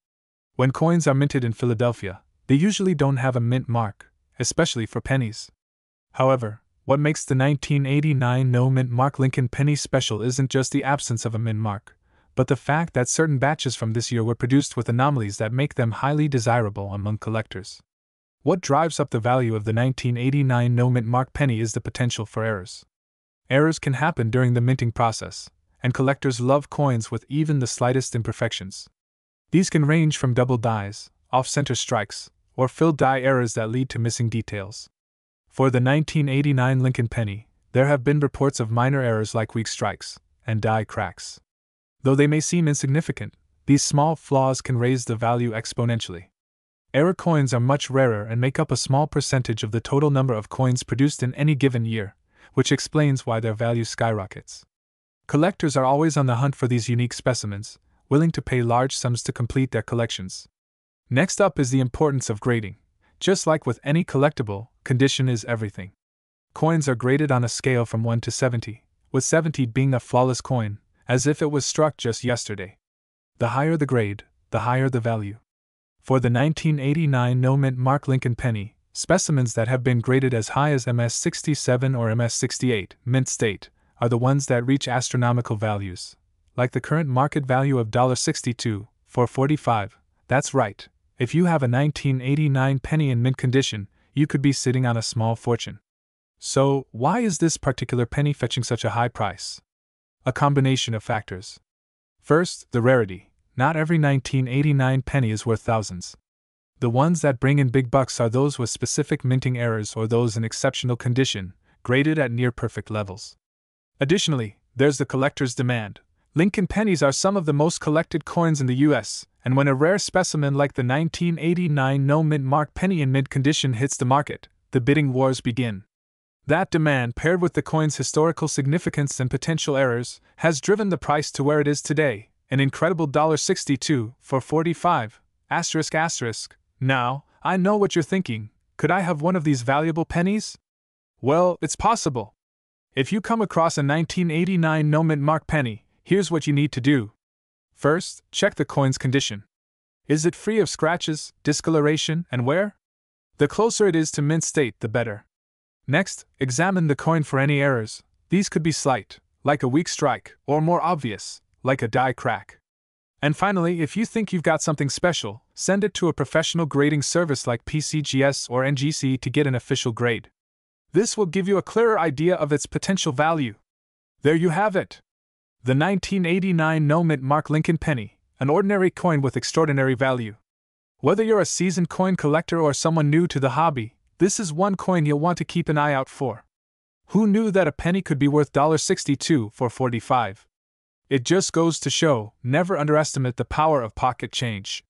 When coins are minted in Philadelphia, they usually don't have a mint mark, especially for pennies. However, what makes the 1989 no-mint mark Lincoln penny special isn't just the absence of a mint mark, but the fact that certain batches from this year were produced with anomalies that make them highly desirable among collectors. What drives up the value of the 1989 no-mint mark penny is the potential for errors. Errors can happen during the minting process, and collectors love coins with even the slightest imperfections. These can range from double dies, off-center strikes, or filled die errors that lead to missing details. For the 1989 Lincoln penny, there have been reports of minor errors like weak strikes and die cracks. Though they may seem insignificant, these small flaws can raise the value exponentially. Error coins are much rarer and make up a small percentage of the total number of coins produced in any given year, which explains why their value skyrockets. Collectors are always on the hunt for these unique specimens, willing to pay large sums to complete their collections. Next up is the importance of grading. Just like with any collectible, condition is everything. Coins are graded on a scale from 1 to 70, with 70 being a flawless coin, as if it was struck just yesterday. The higher the grade, the higher the value. For the 1989 no-mint mark Lincoln penny, specimens that have been graded as high as MS67 or MS68, mint state, are the ones that reach astronomical values, like the current market value of $62 for 45. That's right, if you have a 1989 penny in mint condition, you could be sitting on a small fortune. So, why is this particular penny fetching such a high price? A combination of factors. First, the rarity. Not every 1989 penny is worth thousands. The ones that bring in big bucks are those with specific minting errors or those in exceptional condition, graded at near-perfect levels. Additionally, there's the collector's demand. Lincoln pennies are some of the most collected coins in the US, and when a rare specimen like the 1989 no-mint mark penny in mint condition hits the market, the bidding wars begin. That demand, paired with the coin's historical significance and potential errors, has driven the price to where it is today, an incredible $62 for 45. Now, I know what you're thinking. Could I have one of these valuable pennies? Well, it's possible. If you come across a 1989 no-mint mark penny, here's what you need to do. First, check the coin's condition. Is it free of scratches, discoloration, and wear? The closer it is to mint state, the better. Next, examine the coin for any errors. These could be slight, like a weak strike, or more obvious, like a die crack. And finally, if you think you've got something special, send it to a professional grading service like PCGS or NGC to get an official grade. This will give you a clearer idea of its potential value. There you have it. The 1989 no-mint mark Lincoln penny, an ordinary coin with extraordinary value. Whether you're a seasoned coin collector or someone new to the hobby, this is one coin you'll want to keep an eye out for. Who knew that a penny could be worth $62 for 45? It just goes to show, never underestimate the power of pocket change.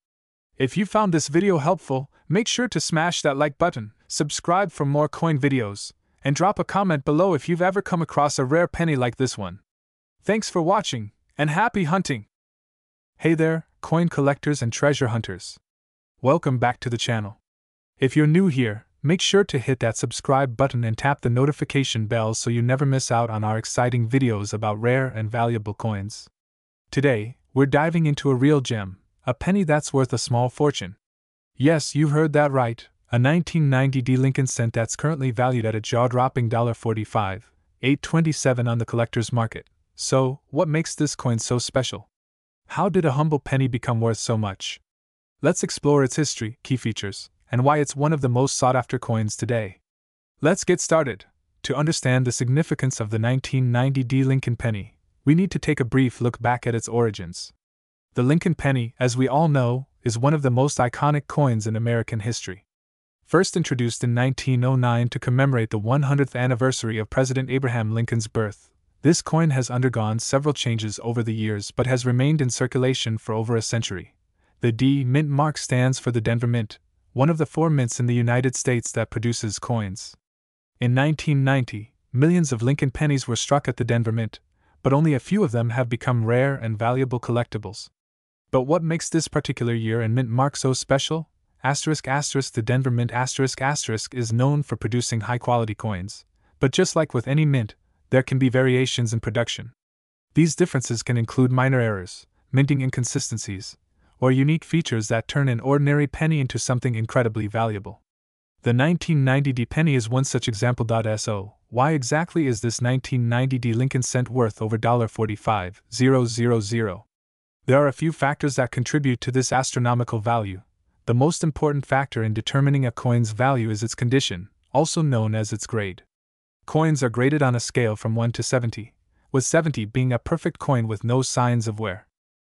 If you found this video helpful, make sure to smash that like button, subscribe for more coin videos, and drop a comment below if you've ever come across a rare penny like this one. Thanks for watching, and happy hunting! Hey there, coin collectors and treasure hunters. Welcome back to the channel. If you're new here, make sure to hit that subscribe button and tap the notification bell so you never miss out on our exciting videos about rare and valuable coins. Today, we're diving into a real gem, a penny that's worth a small fortune. Yes, you heard that right, a 1990 Lincoln cent that's currently valued at a jaw-dropping $45, $8.27 on the collector's market. So, what makes this coin so special? How did a humble penny become worth so much? Let's explore its history, key features, and why it's one of the most sought-after coins today. Let's get started. To understand the significance of the 1990 Lincoln penny, we need to take a brief look back at its origins. The Lincoln penny, as we all know, is one of the most iconic coins in American history. First introduced in 1909 to commemorate the 100th anniversary of President Abraham Lincoln's birth, this coin has undergone several changes over the years but has remained in circulation for over a century. The D Mint mark stands for the Denver Mint, one of the 4 mints in the United States that produces coins. In 1990, millions of Lincoln pennies were struck at the Denver Mint, but only a few of them have become rare and valuable collectibles. But what makes this particular year and mint mark so special? The Denver Mint is known for producing high-quality coins, but just like with any mint, there can be variations in production. These differences can include minor errors, minting inconsistencies, or unique features that turn an ordinary penny into something incredibly valuable. The 1990 penny is one such example. So, why exactly is this 1990 Lincoln cent worth over $45,000? There are a few factors that contribute to this astronomical value. the most important factor in determining a coin's value is its condition, also known as its grade. Coins are graded on a scale from 1 to 70, with 70 being a perfect coin with no signs of wear.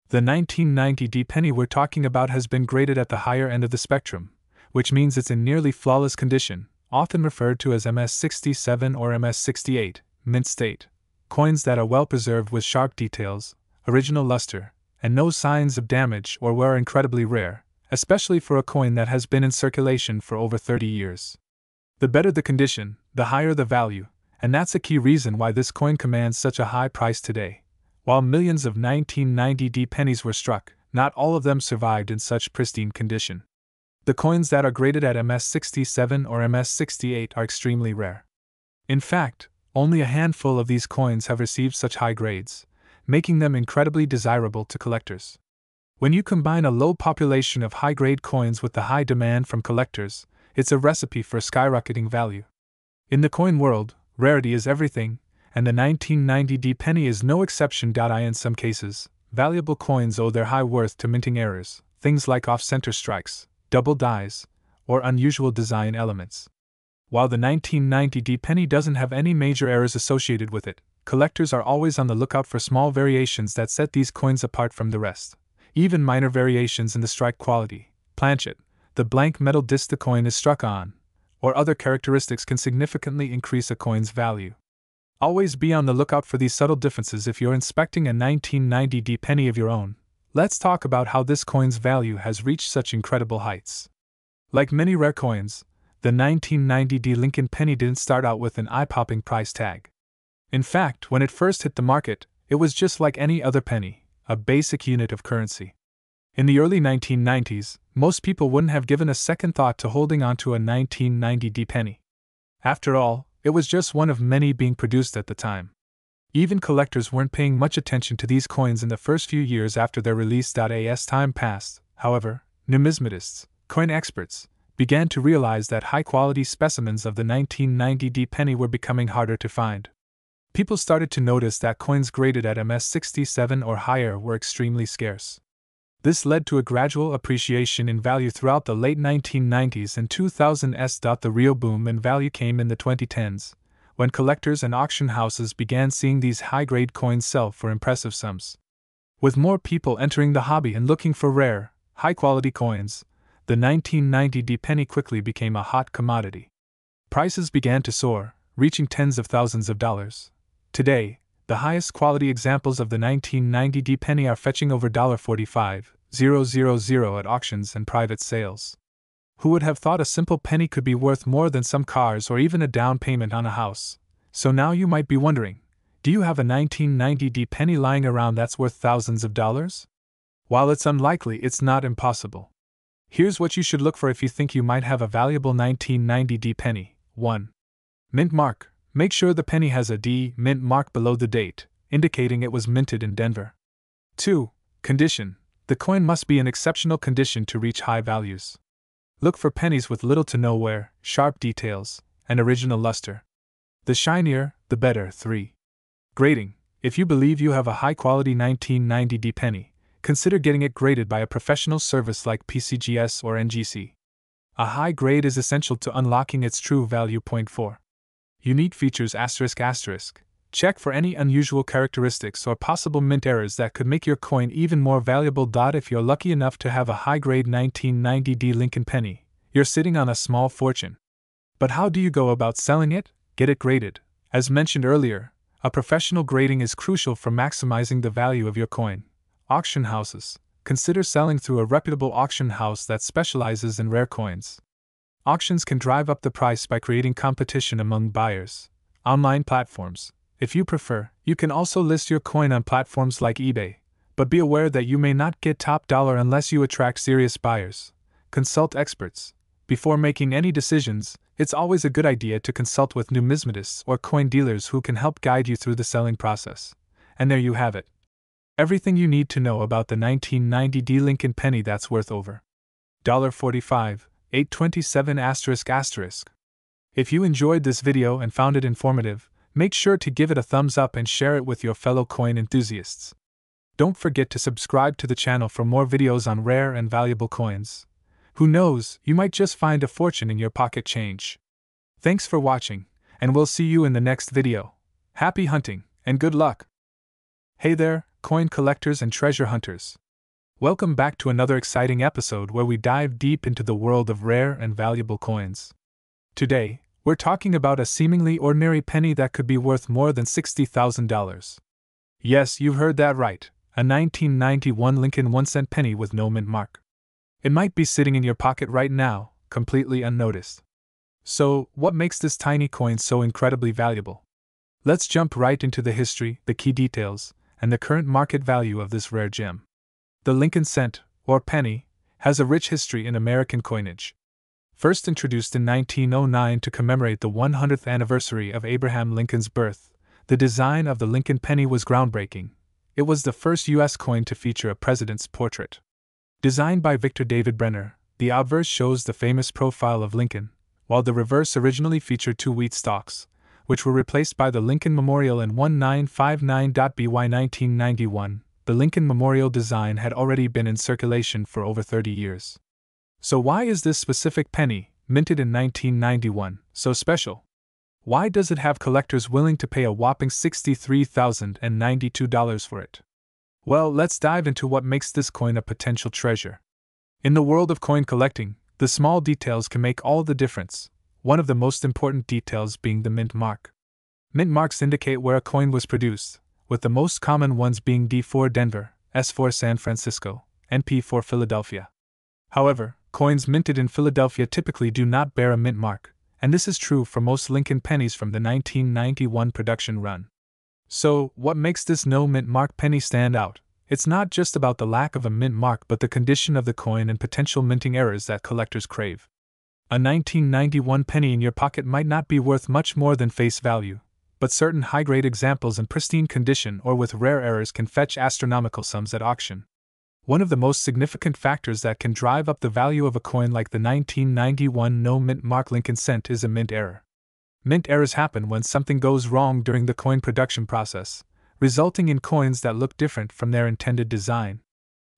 The 1990 penny we're talking about has been graded at the higher end of the spectrum, which means it's in nearly flawless condition, often referred to as MS67 or MS68, mint state. Coins that are well preserved with sharp details, original luster, and no signs of damage or wear are incredibly rare, especially for a coin that has been in circulation for over 30 years. The better the condition, the higher the value, and that's a key reason why this coin commands such a high price today. While millions of 1990 pennies were struck, not all of them survived in such pristine condition. The coins that are graded at MS67 or MS68 are extremely rare. In fact, only a handful of these coins have received such high grades, making them incredibly desirable to collectors. When you combine a low population of high-grade coins with the high demand from collectors, it's a recipe for skyrocketing value. In the coin world, rarity is everything, and the 1990 penny is no exception. In some cases, valuable coins owe their high worth to minting errors, things like off-center strikes, double dies, or unusual design elements. While the 1990 penny doesn't have any major errors associated with it, collectors are always on the lookout for small variations that set these coins apart from the rest. Even minor variations in the strike quality, planchet, the blank metal disc the coin is struck on, or other characteristics can significantly increase a coin's value. Always be on the lookout for these subtle differences if you're inspecting a 1990 penny of your own. Let's talk about how this coin's value has reached such incredible heights. Like many rare coins, the 1990 Lincoln penny didn't start out with an eye-popping price tag. In fact, when it first hit the market, it was just like any other penny, a basic unit of currency. In the early 1990s, most people wouldn't have given a second thought to holding onto a 1990 penny. After all, it was just one of many being produced at the time. Even collectors weren't paying much attention to these coins in the first few years after their release. As time passed, however, numismatists, coin experts, began to realize that high-quality specimens of the 1990 penny were becoming harder to find. People started to notice that coins graded at MS67 or higher were extremely scarce. This led to a gradual appreciation in value throughout the late 1990s and 2000s. The real boom in value came in the 2010s, when collectors and auction houses began seeing these high-grade coins sell for impressive sums. With more people entering the hobby and looking for rare, high-quality coins, the 1990 penny quickly became a hot commodity. Prices began to soar, reaching tens of thousands of dollars. Today, the highest quality examples of the 1990 penny are fetching over $45,000 at auctions and private sales. Who would have thought a simple penny could be worth more than some cars or even a down payment on a house? So now you might be wondering, do you have a 1990 penny lying around that's worth thousands of dollars? While it's unlikely, it's not impossible. Here's what you should look for if you think you might have a valuable 1990 penny. 1. Mint mark. Make sure the penny has a D mint mark below the date, indicating it was minted in Denver. 2. Condition. The coin must be in exceptional condition to reach high values. Look for pennies with little to no wear, sharp details, and original luster. The shinier, the better. 3. Grading. If you believe you have a high-quality 1990 penny, consider getting it graded by a professional service like PCGS or NGC. A high grade is essential to unlocking its true value. 4. Unique features ***. Check for any unusual characteristics or possible mint errors that could make your coin even more valuable. If you're lucky enough to have a high-grade 1990 Lincoln penny, you're sitting on a small fortune. But how do you go about selling it? Get it graded. As mentioned earlier, a professional grading is crucial for maximizing the value of your coin. Auction houses. Consider selling through a reputable auction house that specializes in rare coins. Auctions can drive up the price by creating competition among buyers. Online platforms. If you prefer, you can also list your coin on platforms like eBay, but be aware that you may not get top dollar unless you attract serious buyers. Consult experts. Before making any decisions, it's always a good idea to consult with numismatists or coin dealers who can help guide you through the selling process. And there you have it. Everything you need to know about the 1990 Lincoln penny that's worth over $45,827 If you enjoyed this video and found it informative, make sure to give it a thumbs up and share it with your fellow coin enthusiasts. Don't forget to subscribe to the channel for more videos on rare and valuable coins. Who knows, you might just find a fortune in your pocket change. Thanks for watching, and we'll see you in the next video. Happy hunting, and good luck! Hey there, coin collectors and treasure hunters. Welcome back to another exciting episode where we dive deep into the world of rare and valuable coins. Today, we're talking about a seemingly ordinary penny that could be worth more than $60,000. Yes, you've heard that right, a 1991 Lincoln 1-cent penny with no mint mark. It might be sitting in your pocket right now, completely unnoticed. So, what makes this tiny coin so incredibly valuable? Let's jump right into the history, the key details, and the current market value of this rare gem. The Lincoln cent, or penny, has a rich history in American coinage. First introduced in 1909 to commemorate the 100th anniversary of Abraham Lincoln's birth, the design of the Lincoln penny was groundbreaking. It was the first U.S. coin to feature a president's portrait. Designed by Victor David Brenner, the obverse shows the famous profile of Lincoln, while the reverse originally featured two wheat stalks, which were replaced by the Lincoln Memorial in 1959. By 1991, the Lincoln Memorial design had already been in circulation for over 30 years. So why is this specific penny, minted in 1991, so special? Why does it have collectors willing to pay a whopping $63,092 for it? Well, let's dive into what makes this coin a potential treasure. In the world of coin collecting, the small details can make all the difference, one of the most important details being the mint mark. Mint marks indicate where a coin was produced, with the most common ones being D for Denver, S for San Francisco, and P for Philadelphia. However, coins minted in Philadelphia typically do not bear a mint mark, and this is true for most Lincoln pennies from the 1991 production run. So, what makes this no mint mark penny stand out? It's not just about the lack of a mint mark but the condition of the coin and potential minting errors that collectors crave. A 1991 penny in your pocket might not be worth much more than face value, but certain high-grade examples in pristine condition or with rare errors can fetch astronomical sums at auction. One of the most significant factors that can drive up the value of a coin like the 1991 no mint mark Lincoln cent is a mint error. Mint errors happen when something goes wrong during the coin production process, resulting in coins that look different from their intended design.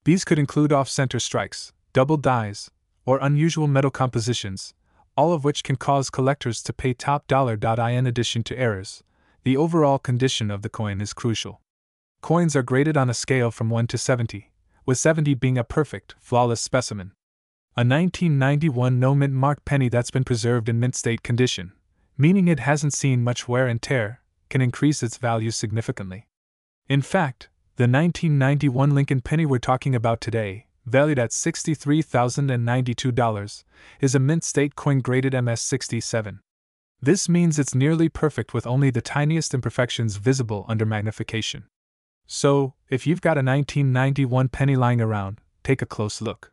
These could include off-center strikes, double dies, or unusual metal compositions, all of which can cause collectors to pay top dollar. In addition to errors, the overall condition of the coin is crucial. Coins are graded on a scale from 1 to 70. With 70 being a perfect, flawless specimen. A 1991 no mint mark penny that's been preserved in mint state condition, meaning it hasn't seen much wear and tear, can increase its value significantly. In fact, the 1991 Lincoln penny we're talking about today, valued at $63,092, is a mint state coin graded MS67. This means it's nearly perfect with only the tiniest imperfections visible under magnification. So, if you've got a 1991 penny lying around, take a close look.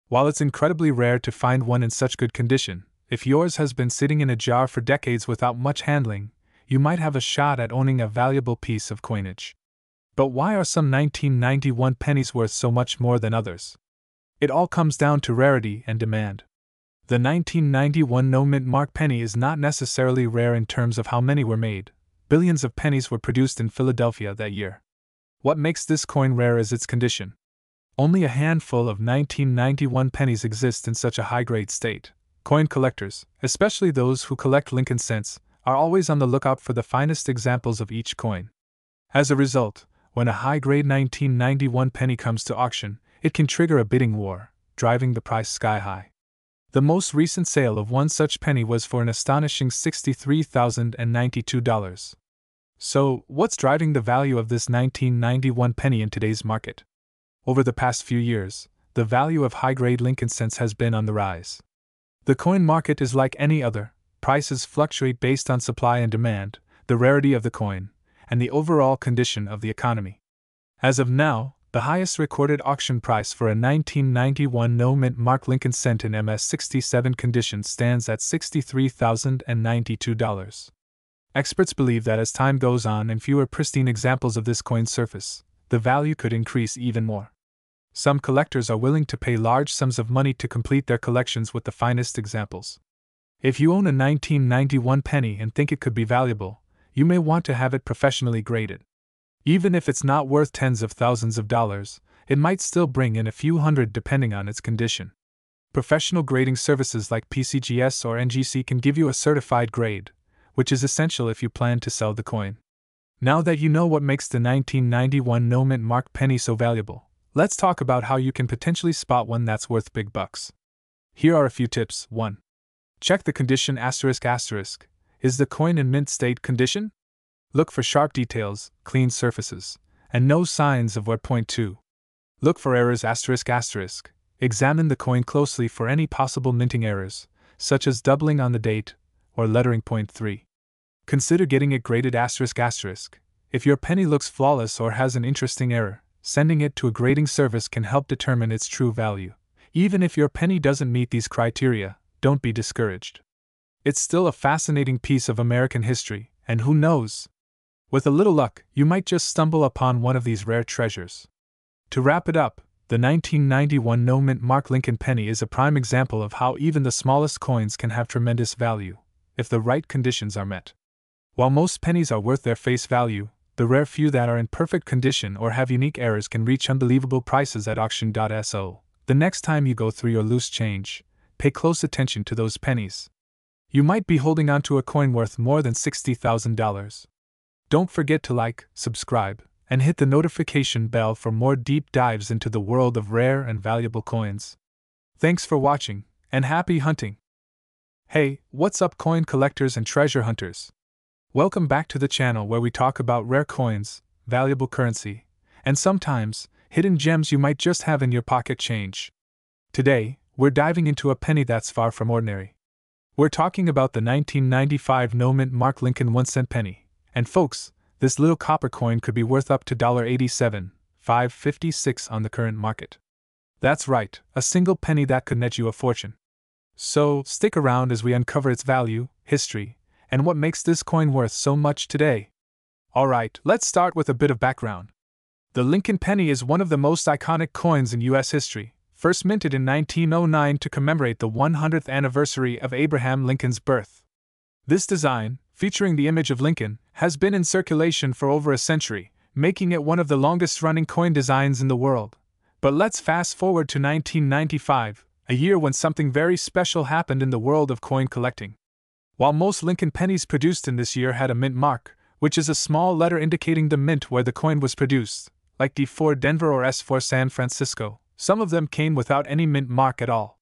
While it's incredibly rare to find one in such good condition, if yours has been sitting in a jar for decades without much handling, you might have a shot at owning a valuable piece of coinage. But why are some 1991 pennies worth so much more than others? It all comes down to rarity and demand. The 1991 no mint mark penny is not necessarily rare in terms of how many were made. Billions of pennies were produced in Philadelphia that year. What makes this coin rare is its condition. Only a handful of 1991 pennies exist in such a high-grade state. Coin collectors, especially those who collect Lincoln cents, are always on the lookout for the finest examples of each coin. As a result, when a high-grade 1991 penny comes to auction, it can trigger a bidding war, driving the price sky high. The most recent sale of one such penny was for an astonishing $63,092. So, what's driving the value of this 1991 penny in today's market? Over the past few years, the value of high-grade Lincoln cents has been on the rise. The coin market is like any other, prices fluctuate based on supply and demand, the rarity of the coin, and the overall condition of the economy. As of now, the highest recorded auction price for a 1991 no mint mark Lincoln cent in MS67 condition stands at $63,092. Experts believe that as time goes on and fewer pristine examples of this coin surface, the value could increase even more. Some collectors are willing to pay large sums of money to complete their collections with the finest examples. If you own a 1991 penny and think it could be valuable, you may want to have it professionally graded. Even if it's not worth tens of thousands of dollars, it might still bring in a few hundred depending on its condition. Professional grading services like PCGS or NGC can give you a certified grade, which is essential if you plan to sell the coin. Now that you know what makes the 1991 no mint mark penny so valuable, let's talk about how you can potentially spot one that's worth big bucks. Here are a few tips. 1. Check the condition ***. Is the coin in mint state condition? Look for sharp details, clean surfaces, and no signs of wear. 2. Look for errors ***. Examine the coin closely for any possible minting errors, such as doubling on the date or lettering. 3. Consider getting it graded ***. If your penny looks flawless or has an interesting error, sending it to a grading service can help determine its true value. Even if your penny doesn't meet these criteria, don't be discouraged. It's still a fascinating piece of American history, and who knows? With a little luck, you might just stumble upon one of these rare treasures. To wrap it up, the 1991 no mint mark Lincoln penny is a prime example of how even the smallest coins can have tremendous value, if the right conditions are met. While most pennies are worth their face value, the rare few that are in perfect condition or have unique errors can reach unbelievable prices at auction.so. The next time you go through your loose change, pay close attention to those pennies. You might be holding onto a coin worth more than $60,000. Don't forget to like, subscribe, and hit the notification bell for more deep dives into the world of rare and valuable coins. Thanks for watching, and happy hunting! Hey, what's up coin collectors and treasure hunters? Welcome back to the channel where we talk about rare coins, valuable currency, and sometimes, hidden gems you might just have in your pocket change. Today, we're diving into a penny that's far from ordinary. We're talking about the 1995 no mint mark Lincoln 1-cent penny. And folks, this little copper coin could be worth up to $87.56 on the current market. That's right, a single penny that could net you a fortune. So, stick around as we uncover its value, history, and what makes this coin worth so much today. Alright, let's start with a bit of background. The Lincoln penny is one of the most iconic coins in U.S. history, first minted in 1909 to commemorate the 100th anniversary of Abraham Lincoln's birth. This design, featuring the image of Lincoln, has been in circulation for over a century, making it one of the longest-running coin designs in the world. But let's fast forward to 1995, a year when something very special happened in the world of coin collecting. While most Lincoln pennies produced in this year had a mint mark, which is a small letter indicating the mint where the coin was produced, like D for Denver or S for San Francisco, some of them came without any mint mark at all.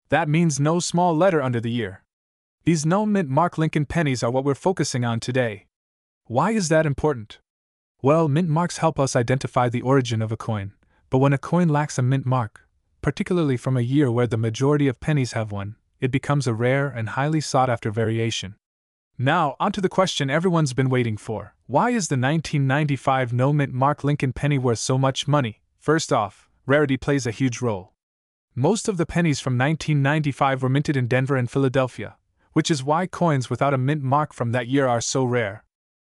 That means no small letter under the year. These no mint mark Lincoln pennies are what we're focusing on today. Why is that important? Well, mint marks help us identify the origin of a coin, but when a coin lacks a mint mark, particularly from a year where the majority of pennies have one, it becomes a rare and highly sought-after variation. Now, onto the question everyone's been waiting for. Why is the 1995 no mint mark Lincoln penny worth so much money? First off, rarity plays a huge role. Most of the pennies from 1995 were minted in Denver and Philadelphia, which is why coins without a mint mark from that year are so rare.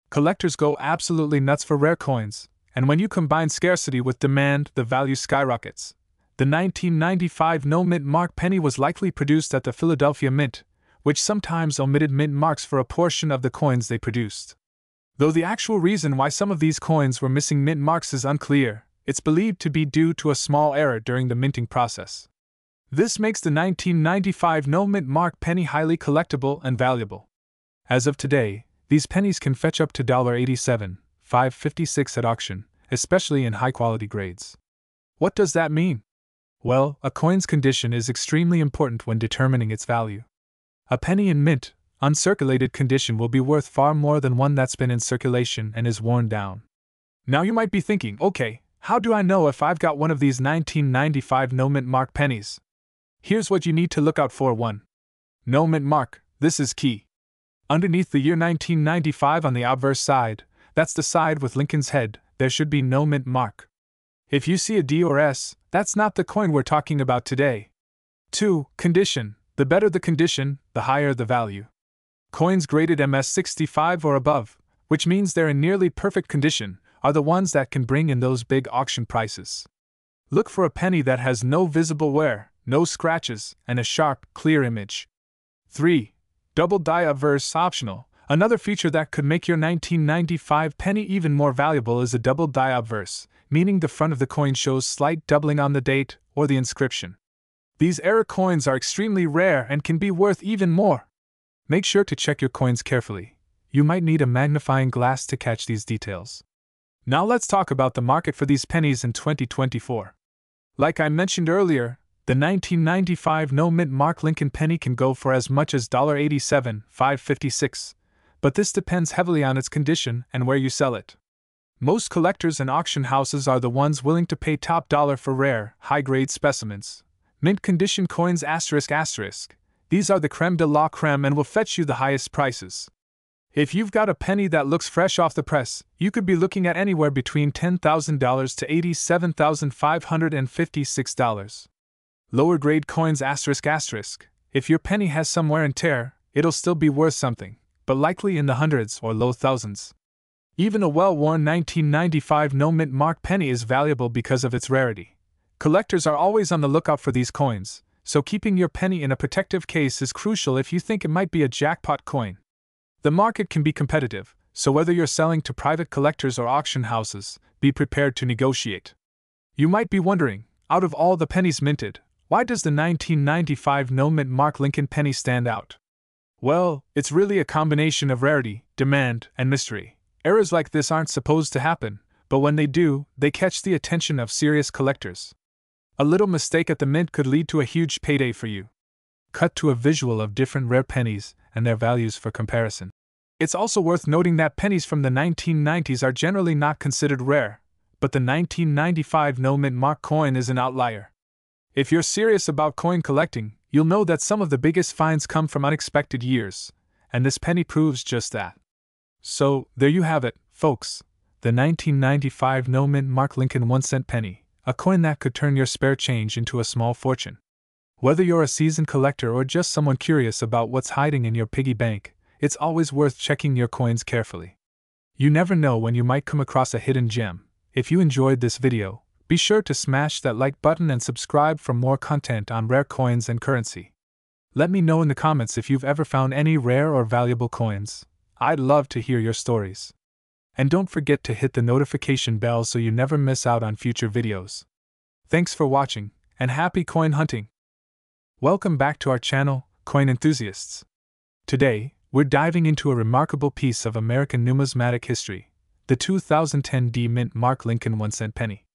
Collectors go absolutely nuts for rare coins, and when you combine scarcity with demand, the value skyrockets. The 1995 no mint mark penny was likely produced at the Philadelphia Mint, which sometimes omitted mint marks for a portion of the coins they produced. Though the actual reason why some of these coins were missing mint marks is unclear, it's believed to be due to a small error during the minting process. This makes the 1995 no mint mark penny highly collectible and valuable. As of today, these pennies can fetch up to $87.56 at auction, especially in high-quality grades. What does that mean? Well, a coin's condition is extremely important when determining its value. A penny in mint, uncirculated condition will be worth far more than one that's been in circulation and is worn down. Now you might be thinking, okay, how do I know if I've got one of these 1995 no mint mark pennies? Here's what you need to look out for. 1. No mint mark, this is key. Underneath the year 1995 on the obverse side, that's the side with Lincoln's head, there should be no mint mark. If you see a D or S, that's not the coin we're talking about today. 2. Condition. The better the condition, the higher the value. Coins graded MS65 or above, which means they're in nearly perfect condition, are the ones that can bring in those big auction prices. Look for a penny that has no visible wear, no scratches, and a sharp, clear image. 3. Double die obverse optional. Another feature that could make your 1995 penny even more valuable is a double die obverse, meaning the front of the coin shows slight doubling on the date or the inscription. These error coins are extremely rare and can be worth even more. Make sure to check your coins carefully. You might need a magnifying glass to catch these details. Now let's talk about the market for these pennies in 2024. Like I mentioned earlier, the 1995 no-mint mark Lincoln penny can go for as much as $87,556, but this depends heavily on its condition and where you sell it. Most collectors and auction houses are the ones willing to pay top dollar for rare, high-grade specimens. Mint condition coins ***. These are the creme de la creme and will fetch you the highest prices. If you've got a penny that looks fresh off the press, you could be looking at anywhere between $10,000 to $87,556. Lower grade coins ***. If your penny has some wear and tear, it'll still be worth something, but likely in the hundreds or low thousands. Even a well-worn 1995 no-mint mark penny is valuable because of its rarity. Collectors are always on the lookout for these coins, so keeping your penny in a protective case is crucial if you think it might be a jackpot coin. The market can be competitive, so whether you're selling to private collectors or auction houses, be prepared to negotiate. You might be wondering, out of all the pennies minted, why does the 1995 no-mint mark Lincoln penny stand out? Well, it's really a combination of rarity, demand, and mystery. Errors like this aren't supposed to happen, but when they do, they catch the attention of serious collectors. A little mistake at the mint could lead to a huge payday for you. Cut to a visual of different rare pennies and their values for comparison. It's also worth noting that pennies from the 1990s are generally not considered rare, but the 1995 no-mint mark coin is an outlier. If you're serious about coin collecting, you'll know that some of the biggest finds come from unexpected years, and this penny proves just that. So, there you have it, folks, the 1995 no-mint mark Lincoln 1-cent penny, a coin that could turn your spare change into a small fortune. Whether you're a seasoned collector or just someone curious about what's hiding in your piggy bank, it's always worth checking your coins carefully. You never know when you might come across a hidden gem. If you enjoyed this video, be sure to smash that like button and subscribe for more content on rare coins and currency. Let me know in the comments if you've ever found any rare or valuable coins. I'd love to hear your stories. And don't forget to hit the notification bell so you never miss out on future videos. Thanks for watching, and happy coin hunting! Welcome back to our channel, Coin Enthusiasts. Today, we're diving into a remarkable piece of American numismatic history, the 2010 D-Mint mark Lincoln 1-cent penny.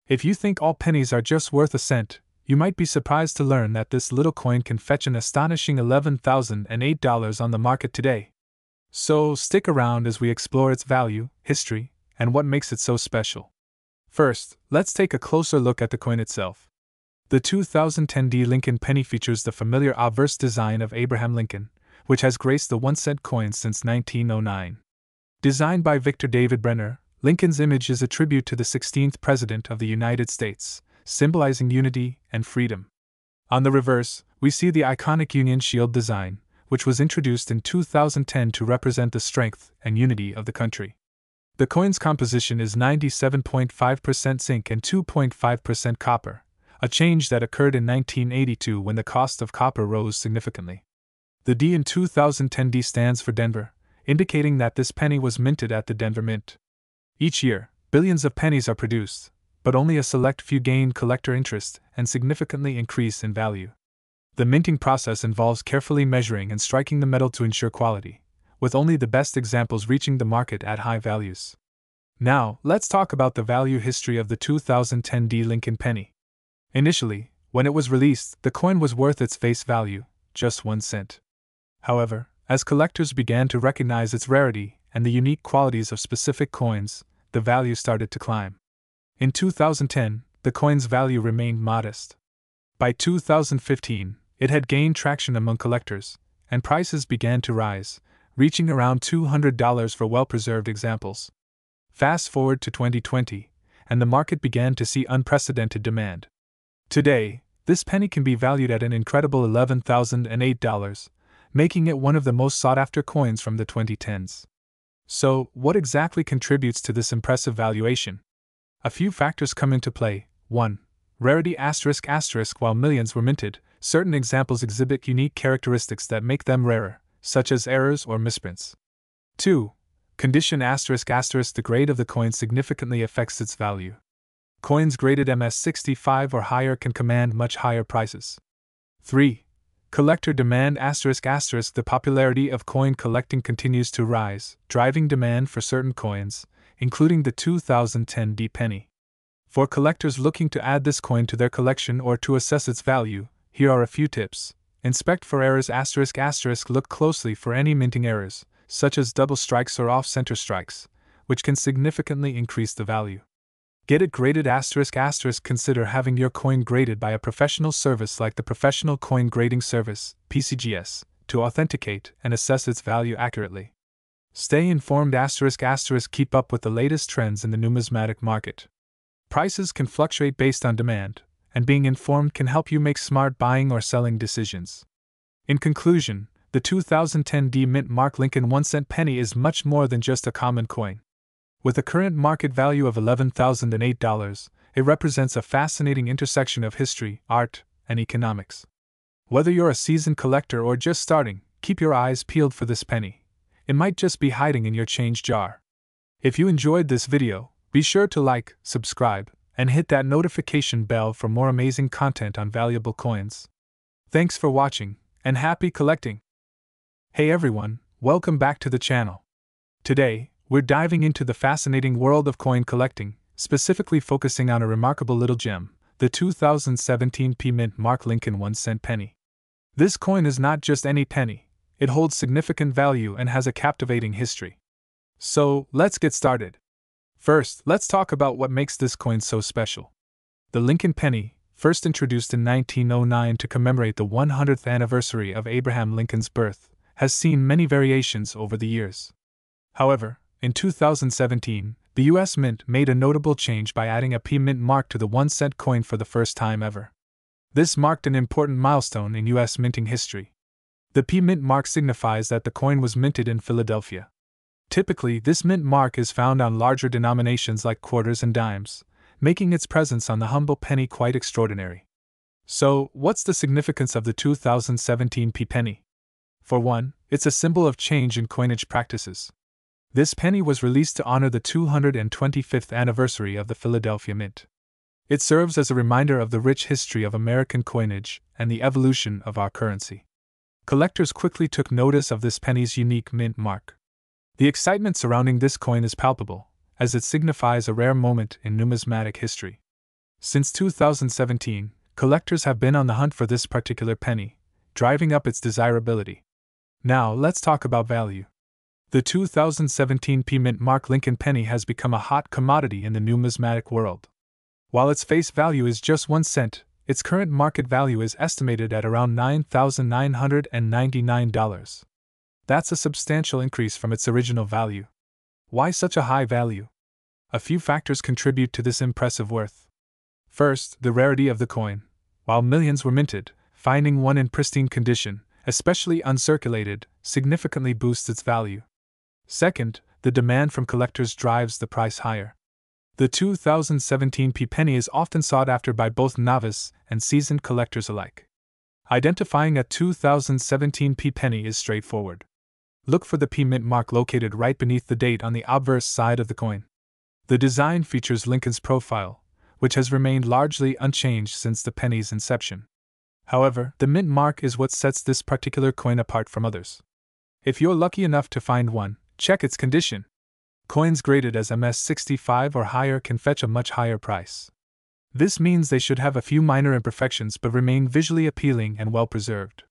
If you think all pennies are just worth a cent, you might be surprised to learn that this little coin can fetch an astonishing $11,008 on the market today. So stick around as we explore its value, history, and what makes it so special. First, let's take a closer look at the coin itself. The 2010 D Lincoln penny features the familiar obverse design of Abraham Lincoln, which has graced the 1-cent coin since 1909. Designed by Victor David Brenner, Lincoln's image is a tribute to the 16th President of the United States, symbolizing unity and freedom. On the reverse, we see the iconic Union Shield design, which was introduced in 2010 to represent the strength and unity of the country. The coin's composition is 97.5% zinc and 2.5% copper, a change that occurred in 1982 when the cost of copper rose significantly. The D in 2010 D stands for Denver, indicating that this penny was minted at the Denver Mint. Each year, billions of pennies are produced, but only a select few gain collector interest and significantly increase in value. The minting process involves carefully measuring and striking the metal to ensure quality, with only the best examples reaching the market at high values. Now, let's talk about the value history of the 2010 D Lincoln penny. Initially, when it was released, the coin was worth its face value, just 1 cent. However, as collectors began to recognize its rarity and the unique qualities of specific coins, the value started to climb. In 2010, the coin's value remained modest. By 2015, it had gained traction among collectors, and prices began to rise, reaching around $200 for well-preserved examples. Fast forward to 2020, and the market began to see unprecedented demand. Today, this penny can be valued at an incredible $11,008, making it one of the most sought-after coins from the 2010s. So, what exactly contributes to this impressive valuation? A few factors come into play. 1. Rarity ***. While millions were minted, certain examples exhibit unique characteristics that make them rarer, such as errors or misprints. 2. Condition ***. The grade of the coin significantly affects its value. Coins graded MS-65 or higher can command much higher prices. 3. Collector demand ****. The popularity of coin collecting continues to rise, driving demand for certain coins, including the 2010 D penny. For collectors looking to add this coin to their collection or to assess its value, here are a few tips. Inspect for errors ***. Look closely for any minting errors, such as double strikes or off-center strikes, which can significantly increase the value. Get it graded ***. Consider having your coin graded by a professional service like the Professional Coin Grading Service, PCGS, to authenticate and assess its value accurately. Stay informed ***. Keep up with the latest trends in the numismatic market. Prices can fluctuate based on demand, and being informed can help you make smart buying or selling decisions. In conclusion, the 2010 D Mint Mark Lincoln 1-cent penny is much more than just a common coin. With a current market value of $11,008, it represents a fascinating intersection of history, art, and economics. Whether you're a seasoned collector or just starting, keep your eyes peeled for this penny. It might just be hiding in your change jar. If you enjoyed this video, be sure to like, subscribe, and hit that notification bell for more amazing content on valuable coins. Thanks for watching, and happy collecting! Hey everyone, welcome back to the channel. Today, we're diving into the fascinating world of coin collecting, specifically focusing on a remarkable little gem, the 2017 P Mint Mark Lincoln 1-cent penny. This coin is not just any penny, it holds significant value and has a captivating history. So, let's get started. First, let's talk about what makes this coin so special. The Lincoln penny, first introduced in 1909 to commemorate the 100th anniversary of Abraham Lincoln's birth, has seen many variations over the years. However, in 2017, the U.S. Mint made a notable change by adding a P Mint mark to the 1-cent coin for the first time ever. This marked an important milestone in U.S. minting history. The P Mint mark signifies that the coin was minted in Philadelphia. Typically, this mint mark is found on larger denominations like quarters and dimes, making its presence on the humble penny quite extraordinary. So, what's the significance of the 2017 P penny? For one, it's a symbol of change in coinage practices. This penny was released to honor the 225th anniversary of the Philadelphia Mint. It serves as a reminder of the rich history of American coinage and the evolution of our currency. Collectors quickly took notice of this penny's unique mint mark. The excitement surrounding this coin is palpable, as it signifies a rare moment in numismatic history. Since 2017, collectors have been on the hunt for this particular penny, driving up its desirability. Now, let's talk about value. The 2017 P Mint Mark Lincoln penny has become a hot commodity in the numismatic world. While its face value is just 1 cent, its current market value is estimated at around $9,999. That's a substantial increase from its original value. Why such a high value? A few factors contribute to this impressive worth. First, the rarity of the coin. While millions were minted, finding one in pristine condition, especially uncirculated, significantly boosts its value. Second, the demand from collectors drives the price higher. The 2017 P penny is often sought after by both novice and seasoned collectors alike. Identifying a 2017 P penny is straightforward. Look for the P Mint mark located right beneath the date on the obverse side of the coin. The design features Lincoln's profile, which has remained largely unchanged since the penny's inception. However, the mint mark is what sets this particular coin apart from others. If you're lucky enough to find one, check its condition. Coins graded as MS65 or higher can fetch a much higher price. This means they should have a few minor imperfections but remain visually appealing and well preserved.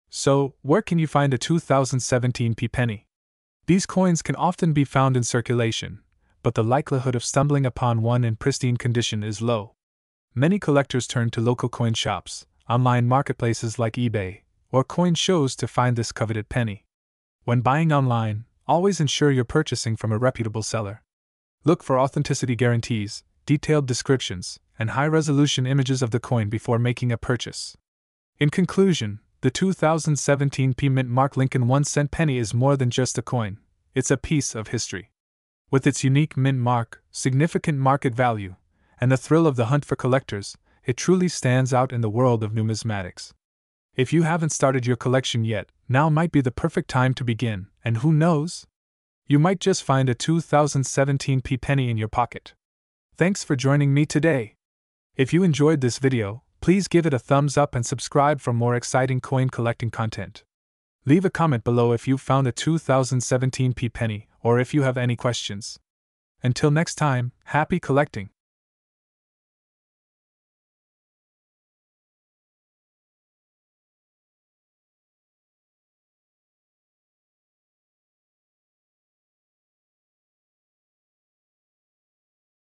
So, where can you find a 2017 P penny? These coins can often be found in circulation, but the likelihood of stumbling upon one in pristine condition is low. Many collectors turn to local coin shops, online marketplaces like eBay, or coin shows to find this coveted penny. When buying online, always ensure you're purchasing from a reputable seller. Look for authenticity guarantees, detailed descriptions, and high-resolution images of the coin before making a purchase. In conclusion, the 2017 P Mint Mark Lincoln 1-cent penny is more than just a coin, it's a piece of history. With its unique mint mark, significant market value, and the thrill of the hunt for collectors, it truly stands out in the world of numismatics. If you haven't started your collection yet, now might be the perfect time to begin, and who knows? You might just find a 2017 P penny in your pocket. Thanks for joining me today. If you enjoyed this video, please Please give it a thumbs up and subscribe for more exciting coin collecting content. Leave a comment below if you've found a 2017 penny or if you have any questions. Until next time, happy collecting!